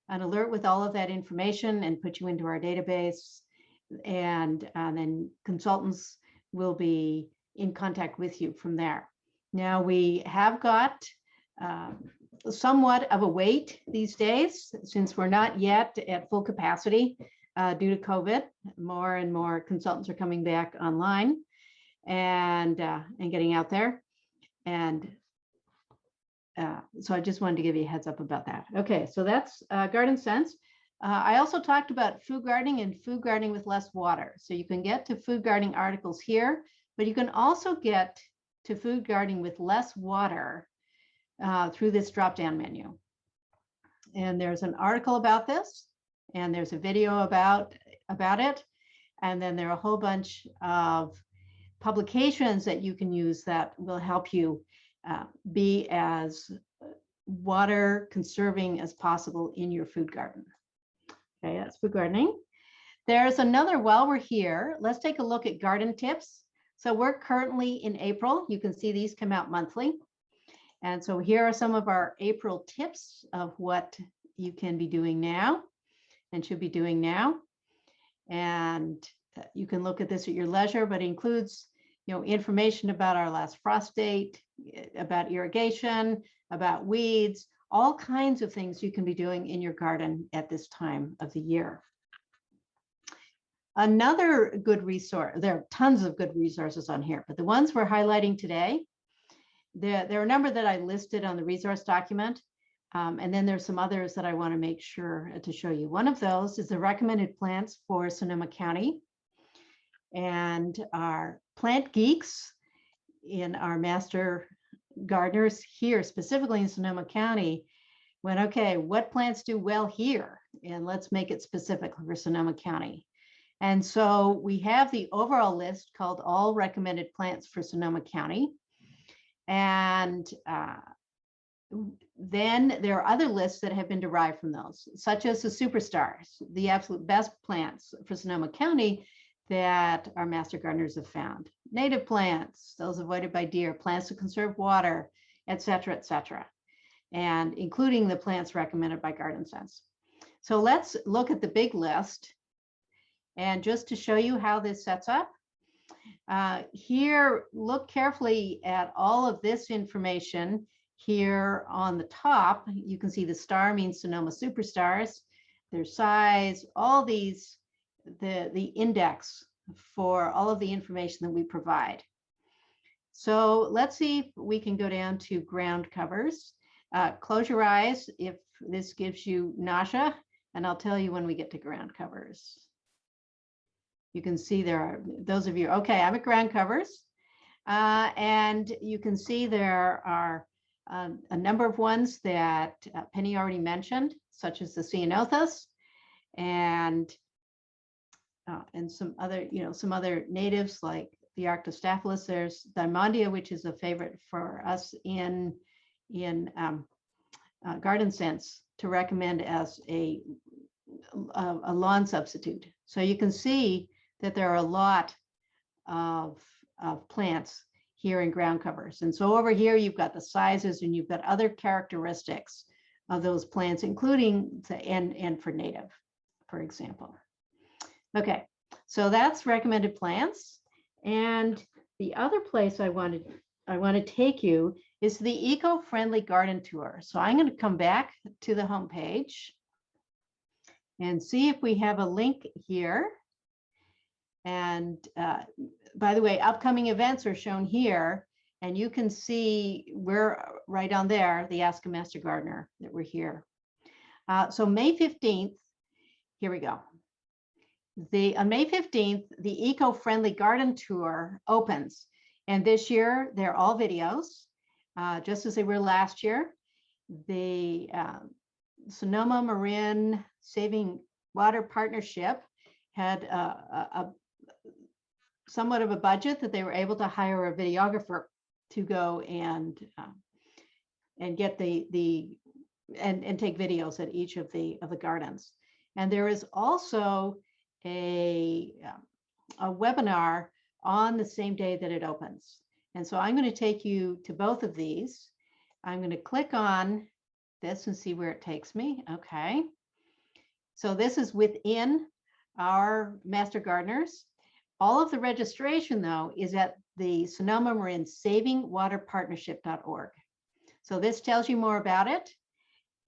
[SPEAKER 2] an alert with all of that information and put you into our database. And then consultants will be in contact with you from there. Now we have got somewhat of a wait these days, since we're not yet at full capacity due to COVID. More and more consultants are coming back online and getting out there. And so I just wanted to give you a heads up about that. Okay, so that's Garden Sense. I also talked about food gardening and food gardening with less water. So you can get to food gardening articles here, but you can also get to food gardening with less water through this drop-down menu. And there's an article about this, and there's a video about it. And then there are a whole bunch of publications that you can use that will help you be as water conserving as possible in your food garden. Okay, that's food gardening. There's another, while we're here, let's take a look at garden tips. So we're currently in April. You can see these come out monthly. And so here are some of our April tips of what you can be doing now and should be doing now. And you can look at this at your leisure, but it includes, information about our last frost date, about irrigation, about weeds, all kinds of things you can be doing in your garden at this time of the year. Another good resource, there are tons of good resources on here, but the ones we're highlighting today, there are a number that I listed on the resource document. And then there's some others that I want to make sure to show you. One of those is the recommended plants for Sonoma County. And our plant geeks in our master gardeners here, specifically in Sonoma County, went, okay, what plants do well here? And let's make it specific for Sonoma County. And so we have the overall list called All Recommended Plants for Sonoma County. And then there are other lists that have been derived from those, such as the superstars, the absolute best plants for Sonoma County that our master gardeners have found. Native plants, those avoided by deer, plants to conserve water, et cetera, and including the plants recommended by Garden Sense. So let's look at the big list. And just to show you how this sets up, here, look carefully at all of this information. Here on the top, you can see the star means Sonoma superstars, their size, all these, the index for all of the information that we provide. So let's see if we can go down to ground covers. Close your eyes if this gives you nausea, and I'll tell you when we get to ground covers. You can see there are those of you, okay, I'm at ground covers. And you can see there are a number of ones that Penny already mentioned, such as the ceanothus and some other, some other natives like the Arctostaphylos. There's Diamondia, which is a favorite for us in Garden Sense to recommend as a lawn substitute. So you can see that there are a lot of plants here in ground covers. And so over here, you've got the sizes and you've got other characteristics of those plants, including the and for native, for example. Okay, so that's recommended plants. And the other place I want to take you is the eco-friendly garden tour. So I'm going to come back to the homepage and see if we have a link here. And by the way, upcoming events are shown here, and you can see we're right on there, the Ask a Master Gardener, that we're here. So May 15th, here we go. On May 15th, the Eco-Friendly Garden Tour opens. And this year, they're all videos, just as they were last year. The Sonoma Marin Saving Water Partnership had somewhat of a budget that they were able to hire a videographer to go and get and take videos at each of the gardens. And there is also a webinar on the same day that it opens. And so I'm going to take you to both of these. I'm going to click on this and see where it takes me. Okay. So this is within our Master Gardeners. All of the registration, though, is at the Sonoma Marin SavingWaterPartnership.org. So this tells you more about it,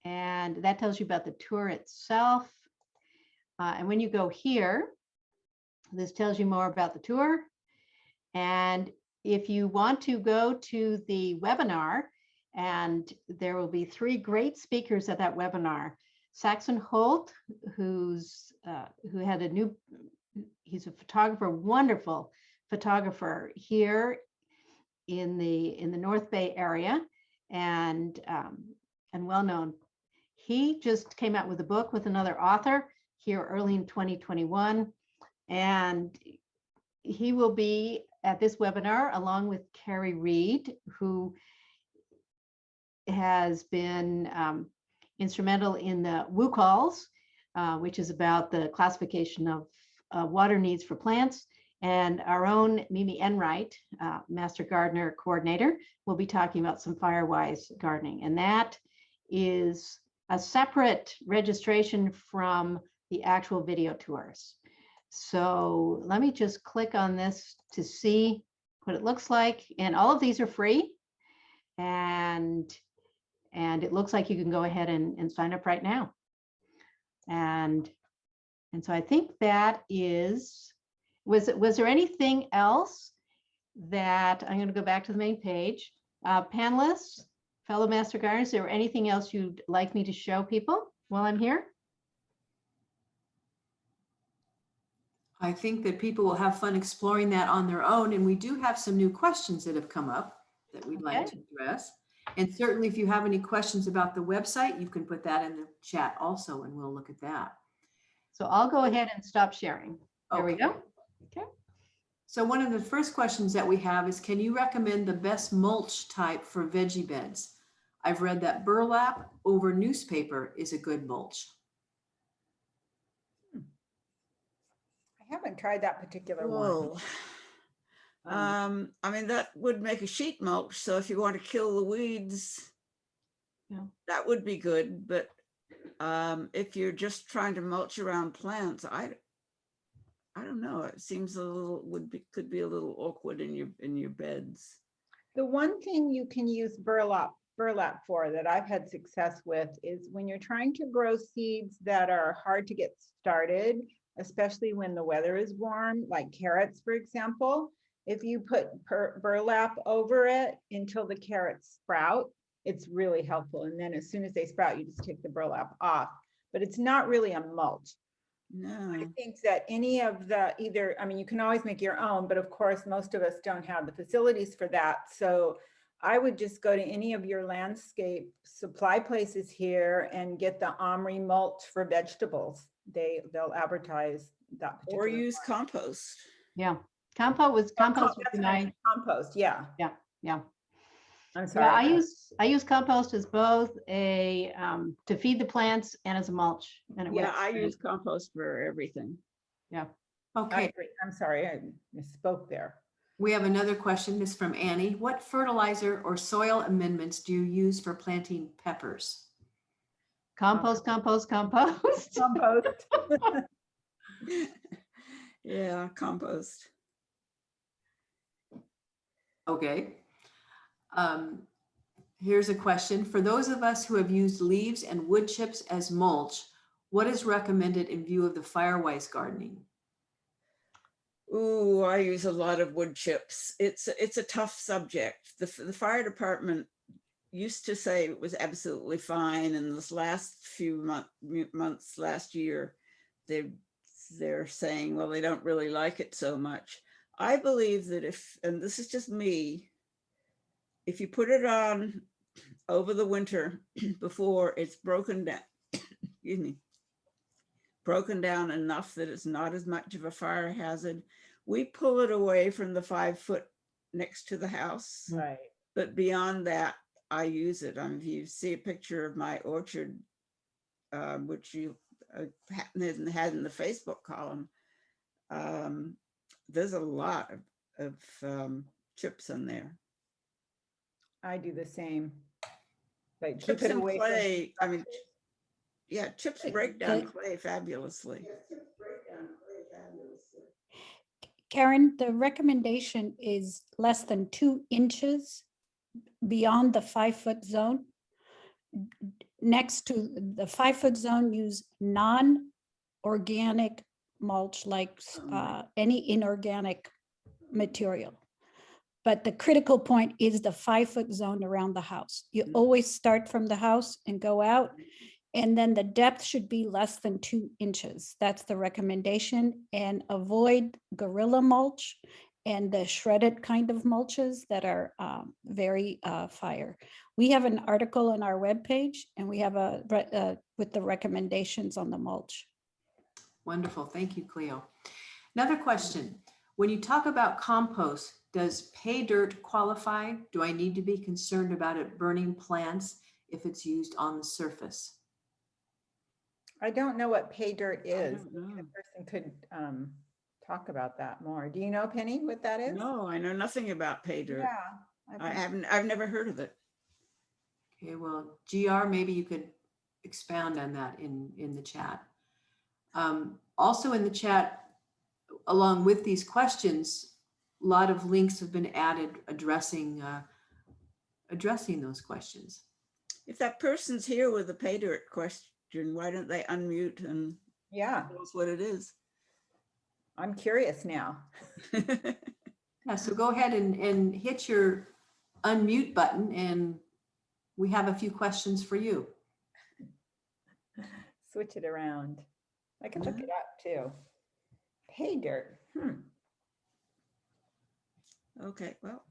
[SPEAKER 2] and that tells you about the tour itself. And when you go here, this tells you more about the tour. And if you want to go to the webinar, and there will be 3 great speakers at that webinar. Saxon Holt, who had a new, he's a photographer, wonderful photographer here in the North Bay area, and well known. He just came out with a book with another author here early in 2021, and he will be at this webinar along with Carrie Reed, who has been instrumental in the WUCALs, which is about the classification of water needs for plants. And our own Mimi Enright, Master Gardener Coordinator, will be talking about some Firewise gardening. And that is a separate registration from the actual video tours. So let me just click on this to see what it looks like. And all of these are free. And it looks like you can go ahead and sign up right now. And so I think that is, was there anything else that, I'm going to go back to the main page. Panelists, fellow Master Gardeners, is there anything else you'd like me to show people while I'm here?
[SPEAKER 1] I think that people will have fun exploring that on their own. And we do have some new questions that have come up that we'd like to address. And certainly if you have any questions about the website, you can put that in the chat also, and we'll look at that.
[SPEAKER 2] So I'll go ahead and stop sharing. There we
[SPEAKER 1] Okay.
[SPEAKER 2] go. Okay.
[SPEAKER 1] So one of the first questions that we have is, can you recommend the best mulch type for veggie beds? I've read that burlap over newspaper is a good mulch.
[SPEAKER 4] I haven't tried that particular one.
[SPEAKER 3] Whoa. I mean, that would make a sheet mulch. So if you want to kill the weeds,
[SPEAKER 2] Yeah.
[SPEAKER 3] that would be good. But if you're just trying to mulch around plants, I don't know. It seems a little could be a little awkward in your beds.
[SPEAKER 4] The one thing you can use burlap for that I've had success with is when you're trying to grow seeds that are hard to get started, especially when the weather is warm, like carrots, for example. If you put burlap over it until the carrots sprout, it's really helpful. And then as soon as they sprout, you just take the burlap off. But it's not really a mulch.
[SPEAKER 3] No.
[SPEAKER 4] I think that any of the I mean, you can always make your own, but of course, most of us don't have the facilities for that. So I would just go to any of your landscape supply places here and get the Omri mulch for vegetables. They'll advertise that particular
[SPEAKER 3] Or use
[SPEAKER 4] one.
[SPEAKER 3] compost.
[SPEAKER 2] Yeah. Compost would
[SPEAKER 4] That's
[SPEAKER 2] be
[SPEAKER 4] what I
[SPEAKER 2] nice.
[SPEAKER 4] meant, compost, yeah.
[SPEAKER 2] Yeah.
[SPEAKER 4] I'm sorry.
[SPEAKER 2] Yeah, I use compost as both a to feed the plants and as a mulch. And it
[SPEAKER 3] Yeah,
[SPEAKER 2] works
[SPEAKER 3] I
[SPEAKER 2] great.
[SPEAKER 3] use compost for everything.
[SPEAKER 2] Yeah.
[SPEAKER 4] I
[SPEAKER 1] Okay,
[SPEAKER 4] agree. I'm sorry, I misspoke there.
[SPEAKER 1] we have another question. This is from Annie. What fertilizer or soil amendments do you use for planting peppers?
[SPEAKER 2] Compost.
[SPEAKER 4] Compost.
[SPEAKER 3] Yeah, compost.
[SPEAKER 1] Okay. Here's a question. For those of us who have used leaves and wood chips as mulch, what is recommended in view of the Firewise gardening?
[SPEAKER 3] Ooh, I use a lot of wood chips. It's a tough subject. The fire department used to say it was absolutely fine, and this last few months last year, they're saying, well, they don't really like it so much. I believe that and this is just me, if you put it on over the winter before it's broken down, excuse me, broken down enough that it's not as much of a fire hazard, we pull it away from the 5 foot next to the house.
[SPEAKER 4] Right.
[SPEAKER 3] But beyond that, I use it. If you see a picture of my orchard, which you had in the Facebook column, there's a lot of chips in there.
[SPEAKER 4] I do the same. Like
[SPEAKER 3] Chips
[SPEAKER 4] keep it
[SPEAKER 3] and
[SPEAKER 4] away
[SPEAKER 3] clay.
[SPEAKER 4] from
[SPEAKER 3] I mean, yeah, chips break down clay fabulously.
[SPEAKER 5] Karen, the recommendation is less than 2 inches beyond the 5 foot zone. Next to the 5 foot zone, use non-organic mulch like any inorganic material. But the critical point is the 5-foot zone around the house. You always start from the house and go out. And then the depth should be less than 2 inches. That's the recommendation. And avoid gorilla mulch and the shredded kind of mulches that are very fire. We have an article on our webpage, and we have with the recommendations on the mulch.
[SPEAKER 1] Wonderful. Thank you, Cleo. Another question. When you talk about compost, does pay dirt qualify? Do I need to be concerned about it burning plants if it's used on the surface?
[SPEAKER 4] I don't know what pay dirt is.
[SPEAKER 3] don't know.
[SPEAKER 4] The person could talk about that more. Do you know, Penny, what that is?
[SPEAKER 3] No, I know nothing about pay dirt.
[SPEAKER 4] Yeah.
[SPEAKER 3] I've never heard of it.
[SPEAKER 1] Okay, well, GR, maybe you could expound on that in the chat. Also in the chat, along with these questions, a lot of links have been added addressing those questions.
[SPEAKER 3] If that person's here with a pay dirt question, why don't they unmute and
[SPEAKER 4] Yeah,
[SPEAKER 3] tell us what it is?
[SPEAKER 4] I'm curious now.
[SPEAKER 1] Yeah, so go ahead and hit your unmute button, and we have a few questions for you.
[SPEAKER 4] Switch it around. I can look it up too. Pay dirt.
[SPEAKER 3] Okay, well,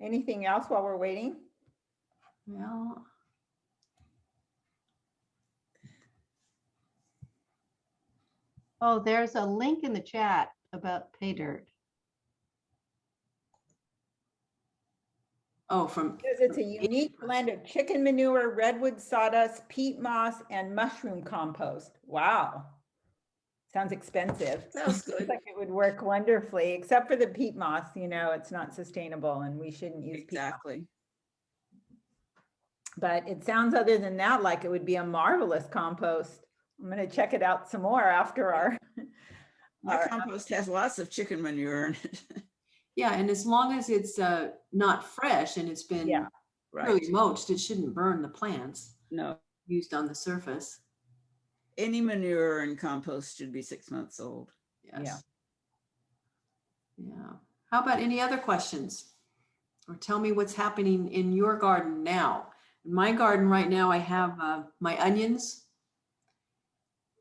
[SPEAKER 4] Anything else while we're waiting?
[SPEAKER 1] Well,
[SPEAKER 2] Oh, there's a link in the chat about pay dirt.
[SPEAKER 1] oh, from
[SPEAKER 4] Because it's a unique blend of chicken manure, redwood sawdust, peat moss, and mushroom compost. Wow. Sounds expensive.
[SPEAKER 3] sounds
[SPEAKER 4] Looks
[SPEAKER 3] good.
[SPEAKER 4] like it would work wonderfully, except for the peat moss, you know, it's not sustainable and we shouldn't use peat moss.
[SPEAKER 3] Exactly.
[SPEAKER 4] But it sounds, other than that, like it would be a marvelous compost. I'm going to check it out some more after our.
[SPEAKER 3] My compost has lots of chicken manure in it.
[SPEAKER 1] yeah, and as long as it's not fresh and it's been
[SPEAKER 4] Yeah,
[SPEAKER 1] really mulched, it shouldn't burn the plants
[SPEAKER 3] No,
[SPEAKER 1] used on the surface.
[SPEAKER 3] any manure and compost should be 6 months old.
[SPEAKER 1] Yes. Yeah. How about any other questions? Or tell me what's happening in your garden now. In my garden right now, I have my onions,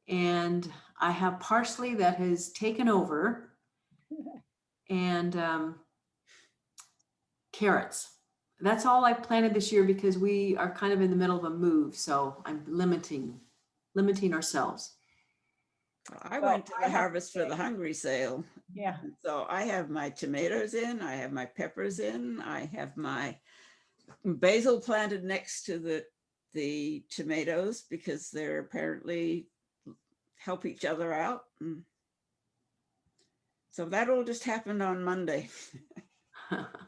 [SPEAKER 1] and I have parsley that has taken over, and carrots. That's all I've planted this year because we are kind of in the middle of a move. So I'm limiting ourselves.
[SPEAKER 3] I
[SPEAKER 4] Well,
[SPEAKER 3] went to
[SPEAKER 4] I
[SPEAKER 3] the
[SPEAKER 4] have to
[SPEAKER 3] Harvest for the
[SPEAKER 4] say-
[SPEAKER 3] Hungry sale.
[SPEAKER 4] yeah.
[SPEAKER 3] So I have my tomatoes in, I have my peppers in, I have my basil planted next to the tomatoes because they're apparently help each other out. So that all just happened on Monday.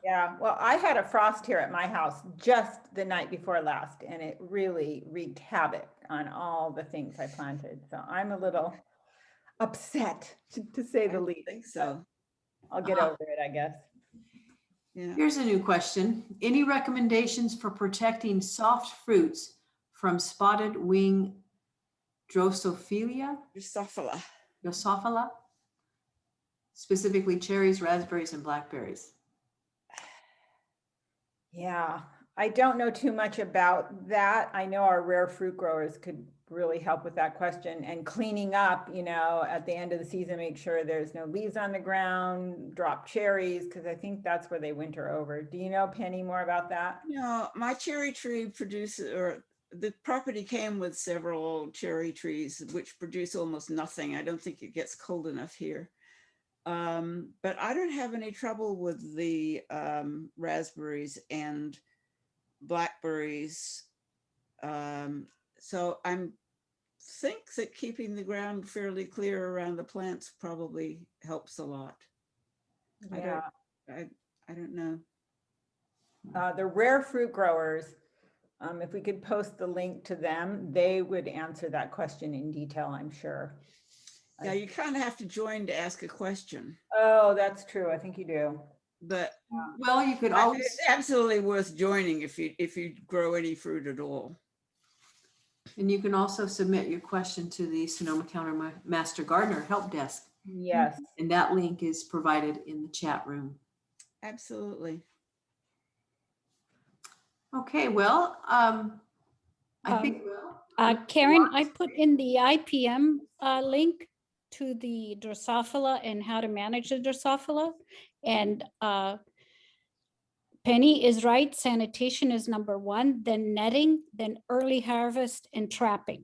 [SPEAKER 4] Yeah, well, I had a frost here at my house just the night before last, and it really wreaked havoc on all the things I planted. So I'm a little upset, to say the
[SPEAKER 3] I
[SPEAKER 4] least.
[SPEAKER 3] think so.
[SPEAKER 4] I'll get over it, I guess.
[SPEAKER 3] Yeah.
[SPEAKER 1] Here's a new question. Any recommendations for protecting soft fruits from spotted wing Drosophila? Drosophila? Specifically cherries, raspberries, and blackberries.
[SPEAKER 4] Yeah, I don't know too much about that. I know our rare fruit growers could really help with that question, and cleaning up, you know, at the end of the season, make sure there's no leaves on the ground, drop cherries, because I think that's where they winter over. Do you know, Penny, more about that?
[SPEAKER 3] No, my cherry tree produces, or the property came with several cherry trees, which produce almost nothing. I don't think it gets cold enough here. But I don't have any trouble with the raspberries and blackberries. So I think that keeping the ground fairly clear around the plants probably helps a lot.
[SPEAKER 4] Yeah,
[SPEAKER 3] I don't know.
[SPEAKER 4] the rare fruit growers, if we could post the link to them, they would answer that question in detail, I'm sure.
[SPEAKER 3] Yeah, you kind of have to join to ask a question,
[SPEAKER 4] Oh, that's true. I think you do.
[SPEAKER 3] but
[SPEAKER 1] Well, you could always,
[SPEAKER 3] it's absolutely worth joining if you grow any fruit at all.
[SPEAKER 1] and you can also submit your question to the Sonoma County Master Gardener Help Desk.
[SPEAKER 4] Yes.
[SPEAKER 1] And that link is provided in the chat room.
[SPEAKER 3] Absolutely.
[SPEAKER 1] Okay, well, I think,
[SPEAKER 5] Karen, I put in the IPM link to the Drosophila and how to manage the Drosophila. And Penny is right, sanitation is number one, then netting, then early harvest and trapping.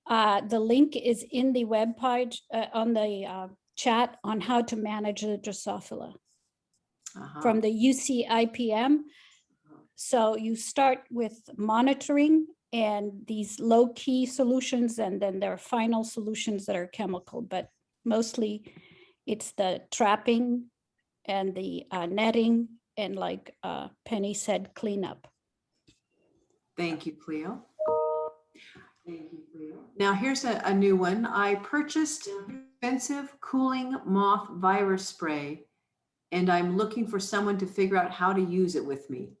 [SPEAKER 5] The link is in the web page on the chat on how to manage the Drosophila from the UC IPM. So you start with monitoring and these low key solutions, and then there are final solutions that are chemical, but mostly it's the trapping and the netting and, like Penny said, cleanup.
[SPEAKER 1] thank you, Cleo. Now here's a new one. I purchased expensive cooling moth virus spray, and I'm looking for someone to figure out how to use it with me.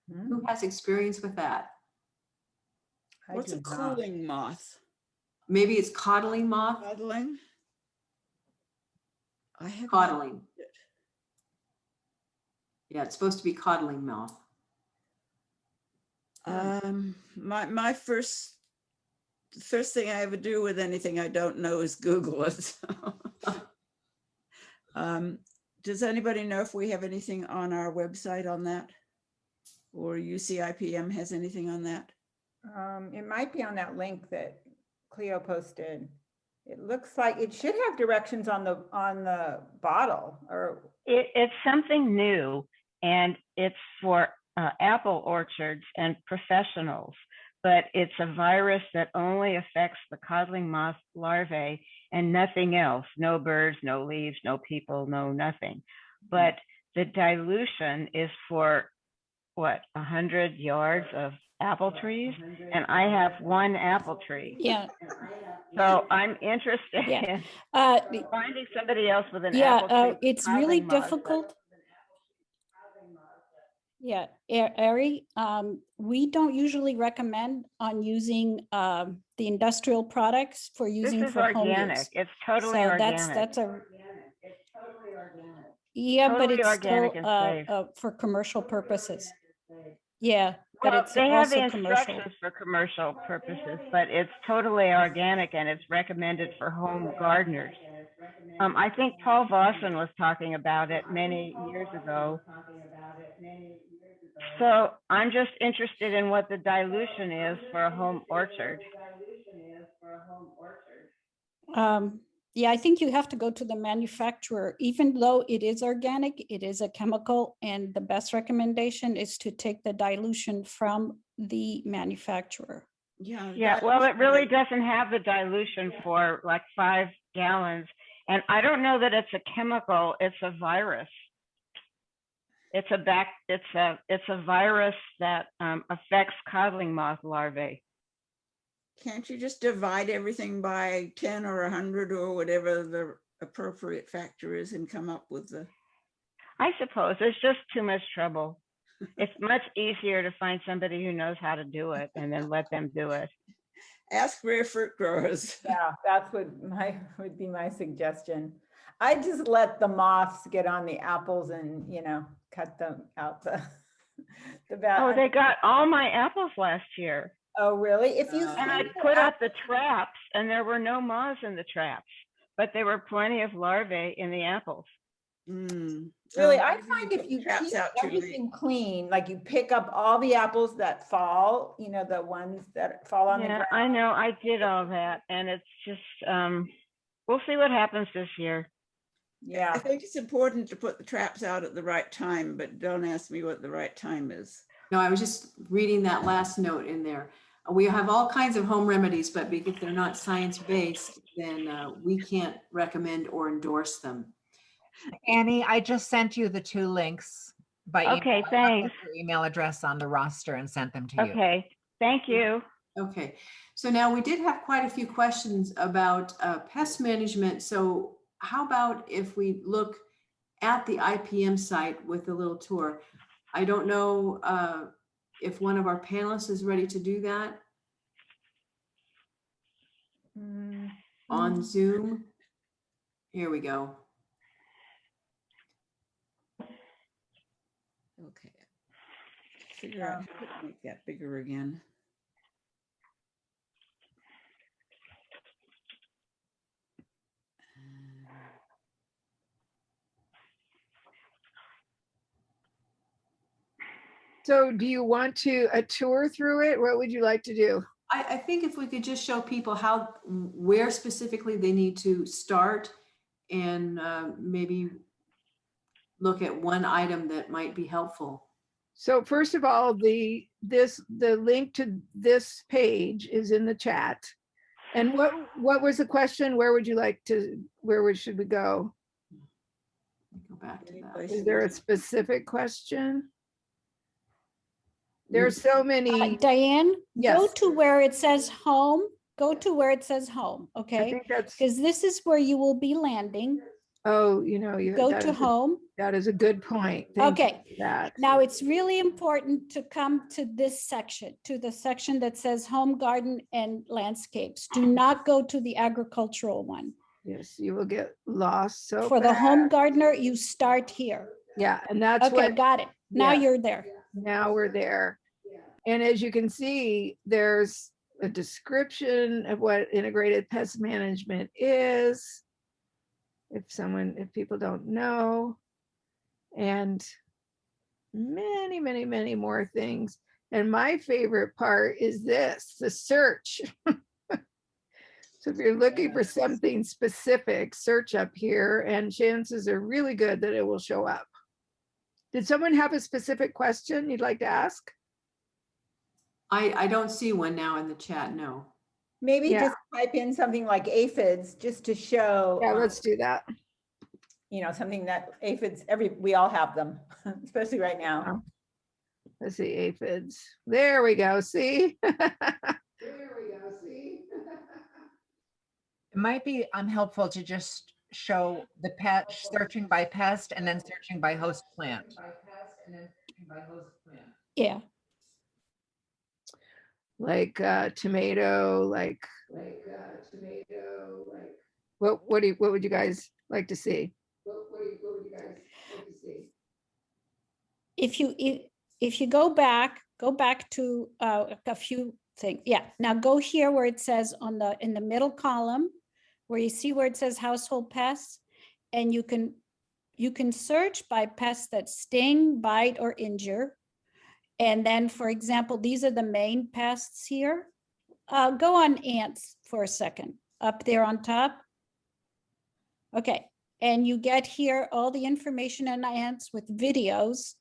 [SPEAKER 1] Who has experience with that?
[SPEAKER 3] What's a cooling moth?
[SPEAKER 1] Maybe it's coddling moth?
[SPEAKER 3] Coddling? I have
[SPEAKER 1] Coddling. Yeah, it's supposed to be coddling moth.
[SPEAKER 3] My first thing I ever do with anything I don't know is Google it. Does anybody know if we have anything on our website on that? Or UCIPM has anything on that?
[SPEAKER 4] It might be on that link that Cleo posted. It looks like it should have directions on the bottle, or
[SPEAKER 6] it's something new, and it's for apple orchards and professionals, but it's a virus that only affects the codling moth larvae and nothing else. No birds, no leaves, no people, no nothing. But the dilution is for what, 100 yards of apple trees, and I have one apple tree.
[SPEAKER 5] Yeah.
[SPEAKER 6] So I'm interested in finding somebody else with an apple tree.
[SPEAKER 5] It's really difficult. Yeah, Ari, we don't usually recommend on using the industrial products for using
[SPEAKER 6] This is
[SPEAKER 5] for home
[SPEAKER 6] organic.
[SPEAKER 5] use.
[SPEAKER 6] It's totally
[SPEAKER 5] So
[SPEAKER 6] organic.
[SPEAKER 5] that's a yeah, but
[SPEAKER 6] Totally
[SPEAKER 5] it's
[SPEAKER 6] organic
[SPEAKER 5] still
[SPEAKER 6] and safe.
[SPEAKER 5] for commercial purposes. Yeah, but
[SPEAKER 6] Well,
[SPEAKER 5] it's
[SPEAKER 6] they have the
[SPEAKER 5] also commercial.
[SPEAKER 6] instructions for commercial purposes, but it's totally organic and it's recommended for home gardeners. I think Paul Vossen was talking about it many years ago. So I'm just interested in what the dilution is for a home orchard.
[SPEAKER 5] Yeah, I think you have to go to the manufacturer. Even though it is organic, it is a chemical, and the best recommendation is to take the dilution from the manufacturer.
[SPEAKER 6] Yeah, well, it really doesn't have the dilution for like 5 gallons. And I don't know that it's a chemical, it's a virus. It's a virus that affects codling moth larvae.
[SPEAKER 3] Can't you just divide everything by 10 or 100 or whatever the appropriate factor is and come up with the...
[SPEAKER 6] I suppose it's just too much trouble. It's much easier to find somebody who knows how to do it and then let them do it.
[SPEAKER 3] Ask rare fruit growers.
[SPEAKER 4] yeah, that's what would be my suggestion. I just let the moths get on the apples and, cut them out the bat.
[SPEAKER 6] Oh, they got all my apples last year.
[SPEAKER 4] Oh, really? If you
[SPEAKER 6] and I put up the traps, and there were no moths in the traps, but there were plenty of larvae in the apples.
[SPEAKER 4] Really, I find if you keep everything clean, like you pick up all the apples that fall, the ones that fall on the ground.
[SPEAKER 6] I know, I did all that, and it's just, we'll see what happens this year.
[SPEAKER 4] Yeah.
[SPEAKER 3] I think it's important to put the traps out at the right time, but don't ask me what the right time is.
[SPEAKER 1] No, I was just reading that last note in there. We have all kinds of home remedies, but because they're not science-based, then we can't recommend or endorse them.
[SPEAKER 7] Annie, I just sent you the 2 links by email.
[SPEAKER 6] Okay, thanks.
[SPEAKER 7] Your email address on the roster and sent them to you.
[SPEAKER 6] Okay, thank you.
[SPEAKER 1] Okay, so now we did have quite a few questions about pest management. So how about if we look at the IPM site with a little tour? I don't know if one of our panelists is ready to do that on Zoom. Here we go.
[SPEAKER 3] Okay. Figure out how to make that bigger again.
[SPEAKER 8] So do you want a tour through it? What would you like to do?
[SPEAKER 1] I think if we could just show people where specifically they need to start, and maybe look at one item that might be helpful.
[SPEAKER 8] So first of all, the link to this page is in the chat. And what was the question? Where should we go?
[SPEAKER 1] Go back to that.
[SPEAKER 8] Is there a specific question? There's so many.
[SPEAKER 5] Diane, go
[SPEAKER 8] Yes.
[SPEAKER 5] to where it says home. Go to where it says home,
[SPEAKER 8] I
[SPEAKER 5] okay?
[SPEAKER 8] think that's,
[SPEAKER 5] Because this is where you will be landing.
[SPEAKER 8] oh,
[SPEAKER 5] Go
[SPEAKER 8] that
[SPEAKER 5] to
[SPEAKER 8] is
[SPEAKER 5] home.
[SPEAKER 8] that is a good point. Thank you
[SPEAKER 5] Okay.
[SPEAKER 8] for that.
[SPEAKER 5] Now, it's really important to come to this section, to the section that says home, garden, and landscapes. Do not go to the agricultural one.
[SPEAKER 8] Yes, you will get lost so
[SPEAKER 5] For the home
[SPEAKER 8] fast.
[SPEAKER 5] gardener, you start here.
[SPEAKER 8] Yeah, and that's
[SPEAKER 5] Okay,
[SPEAKER 8] what,
[SPEAKER 5] got it. Now
[SPEAKER 8] yeah.
[SPEAKER 5] you're there.
[SPEAKER 8] now we're there. And as you can see, there's a description of what integrated pest management is. If people don't know, and many, many, many more things. And my favorite part is this, the search. So if you're looking for something specific, search up here, and chances are really good that it will show up. Did someone have a specific question you'd like to ask?
[SPEAKER 1] I don't see one now in the chat, no.
[SPEAKER 4] Maybe
[SPEAKER 8] Yeah.
[SPEAKER 4] just type in something like aphids just to show,
[SPEAKER 8] Yeah, let's do that.
[SPEAKER 4] something that aphids, we all have them, especially right now.
[SPEAKER 8] Let's see, aphids. There we go, see? There we go, see?
[SPEAKER 7] It might be unhelpful to just show the searching by pest and then searching by host plant.
[SPEAKER 5] Yeah.
[SPEAKER 8] Like tomato, what would you guys like to see?
[SPEAKER 5] If you go back to a few things. Yeah. Now go here where it says in the middle column, where you see where it says household pests, and you can search by pests that sting, bite, or injure. And then, for example, these are the main pests here. Go on ants for a second, up there on top. Okay, and you get here all the information on ants with videos.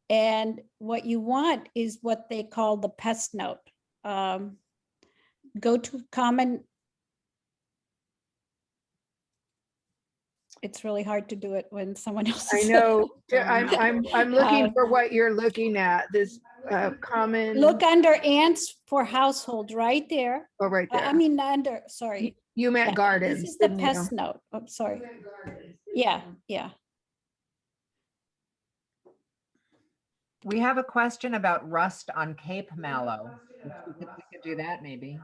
[SPEAKER 5] And what you want is what they call the pest note. Go to common. It's really hard to do it when someone else
[SPEAKER 8] I
[SPEAKER 5] is.
[SPEAKER 8] know, I'm looking for what you're looking at, this common.
[SPEAKER 5] Look under ants for household right there.
[SPEAKER 8] Oh, right there.
[SPEAKER 5] I mean, under, sorry.
[SPEAKER 8] You meant
[SPEAKER 5] Yeah,
[SPEAKER 8] gardens.
[SPEAKER 5] This is the
[SPEAKER 8] didn't you?
[SPEAKER 5] pest note. I'm sorry. Yeah, yeah.
[SPEAKER 7] We have a question about rust on Cape mallow. We could do that maybe.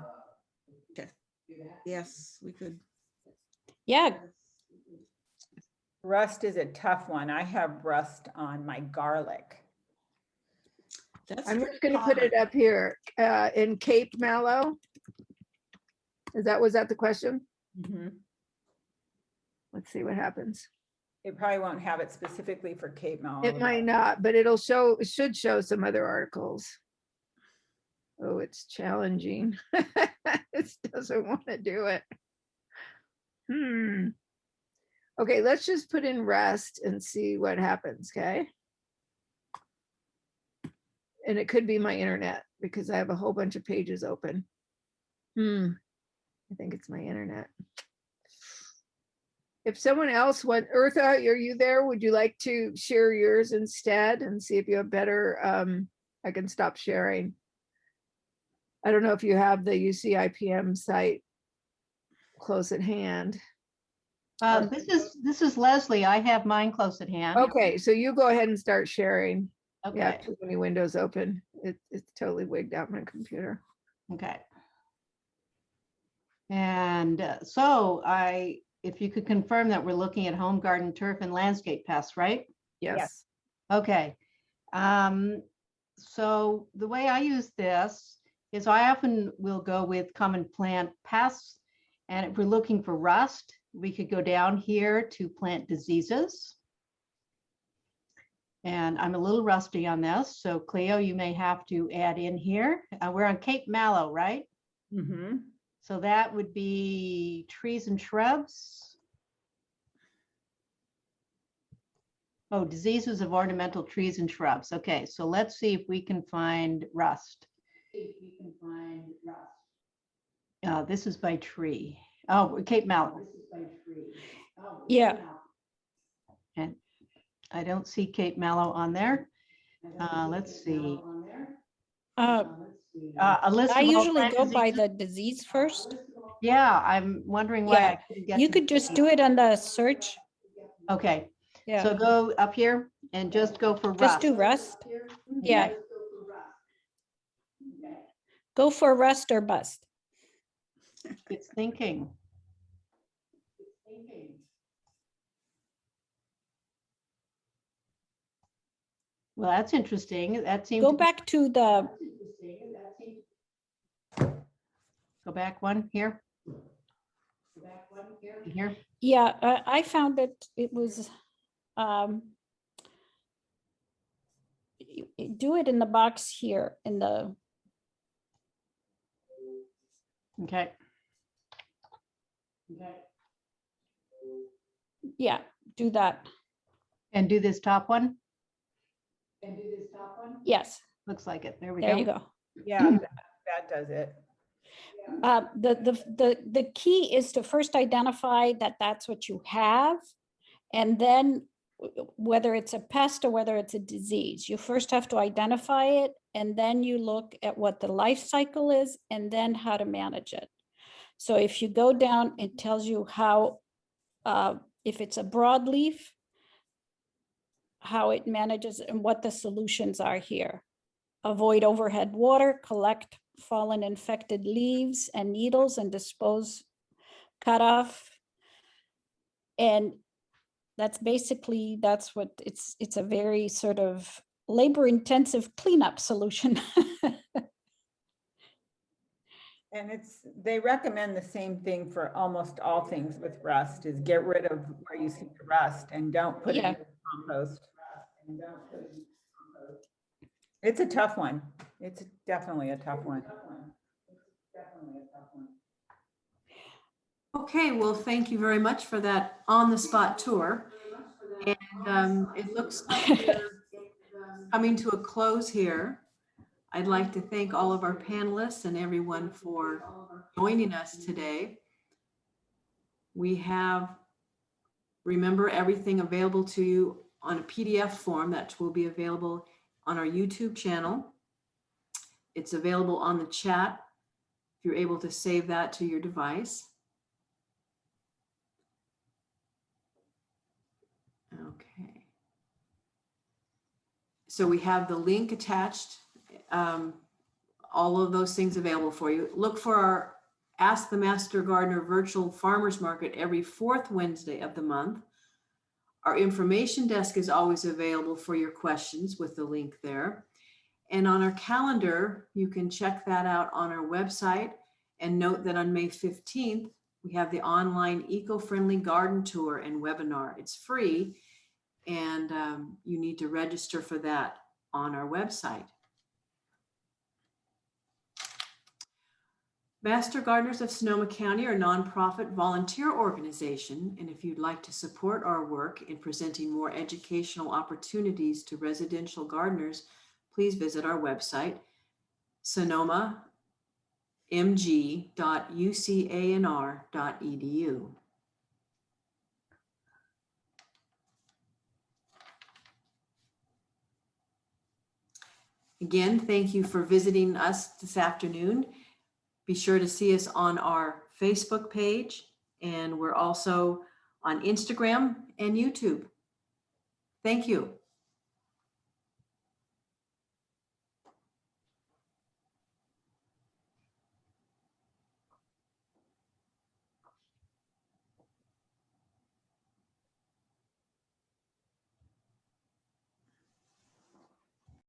[SPEAKER 3] Okay. Yes, we could.
[SPEAKER 5] Yeah,
[SPEAKER 4] Rust is a tough one. I have rust on my garlic.
[SPEAKER 3] That's
[SPEAKER 8] I'm
[SPEAKER 3] pretty
[SPEAKER 8] just gonna put
[SPEAKER 3] common.
[SPEAKER 8] it up here, in Cape mallow. Was that the question?
[SPEAKER 4] Mhm.
[SPEAKER 8] Let's see what happens.
[SPEAKER 4] It probably won't have it specifically for Cape mallow.
[SPEAKER 8] It might not, but it should show some other articles. Oh, it's challenging. It doesn't want to do it. Okay, let's just put in rest and see what happens, okay? And it could be my internet because I have a whole bunch of pages open. I think it's my internet. If someone else Eartha, are you there? Would you like to share yours instead and see if you have better, I can stop sharing. I don't know if you have the UCIPM site close at hand.
[SPEAKER 2] This is Leslie. I have mine close at hand.
[SPEAKER 8] Okay, so you go ahead and start sharing. Yeah,
[SPEAKER 2] Okay.
[SPEAKER 8] too many windows open. It's totally wigged out my computer.
[SPEAKER 2] Okay. And if you could confirm that we're looking at home garden, turf, and landscape pests, right?
[SPEAKER 8] Yes.
[SPEAKER 4] Yes.
[SPEAKER 2] Okay. So the way I use this is I often will go with common plant pests. And if we're looking for rust, we could go down here to plant diseases. And I'm a little rusty on this. So Cleo, you may have to add in here. We're on Cape Mallow, right?
[SPEAKER 4] Mm-hmm.
[SPEAKER 2] So that would be trees and shrubs. Oh, diseases of ornamental trees and shrubs. Okay, so let's see if we can find rust. This is by tree. Oh, Cape Mallow.
[SPEAKER 5] Yeah.
[SPEAKER 2] And I don't see Cape Mallow on there. Let's see. A list
[SPEAKER 5] I
[SPEAKER 2] of all
[SPEAKER 5] usually
[SPEAKER 2] plant
[SPEAKER 5] go by
[SPEAKER 2] diseases.
[SPEAKER 5] the disease first.
[SPEAKER 2] Yeah, I'm wondering why
[SPEAKER 5] Yeah,
[SPEAKER 2] I couldn't get
[SPEAKER 5] You
[SPEAKER 2] to
[SPEAKER 5] could just do it on the search.
[SPEAKER 2] Okay,
[SPEAKER 5] Yeah,
[SPEAKER 2] so go up here and just go for
[SPEAKER 5] just
[SPEAKER 2] rust.
[SPEAKER 5] do rust. Yeah. Go for rust or bust.
[SPEAKER 2] It's thinking. Well, that's interesting. That seems.
[SPEAKER 5] Go back to the,
[SPEAKER 2] Go back one here. Here.
[SPEAKER 5] yeah, I found that it was, do it in the box here in the,
[SPEAKER 2] Okay.
[SPEAKER 5] yeah, do that.
[SPEAKER 2] And do this top one.
[SPEAKER 5] Yes,
[SPEAKER 2] Looks like it. There we
[SPEAKER 5] there you
[SPEAKER 2] go.
[SPEAKER 5] go.
[SPEAKER 4] Yeah, that does it.
[SPEAKER 5] The key is to first identify that that's what you have. And then whether it's a pest or whether it's a disease, you first have to identify it. And then you look at what the life cycle is and then how to manage it. So if you go down, it tells you how, if it's a broadleaf, how it manages and what the solutions are here. Avoid overhead water, collect fallen infected leaves and needles and dispose, cut off. And that's basically, that's what it's a very sort of labor intensive cleanup solution.
[SPEAKER 4] And they recommend the same thing for almost all things with rust, is get rid of where you see the rust and don't put it in the compost. It's a tough one. It's definitely a tough one.
[SPEAKER 1] Okay, well, thank you very much for that on-the-spot tour. And it looks like we're coming to a close here. I'd like to thank all of our panelists and everyone for joining us today. We have, remember, everything available to you on a PDF form that will be available on our YouTube channel. It's available on the chat if you're able to save that to your device. Okay. So we have the link attached, all of those things available for you. Look for our Ask the Master Gardener virtual farmers market every fourth Wednesday of the month. Our information desk is always available for your questions with the link there. And on our calendar, you can check that out on our website, and note that on May 15th, we have the online eco-friendly garden tour and webinar. It's free, and you need to register for that on our website. Master Gardeners of Sonoma County are a nonprofit volunteer organization, and if you'd like to support our work in presenting more educational opportunities to residential gardeners, please visit our website, sonomamg.ucanr.edu. Again, thank you for visiting us this afternoon. Be sure to see us on our Facebook page, and we're also on Instagram and YouTube. Thank you.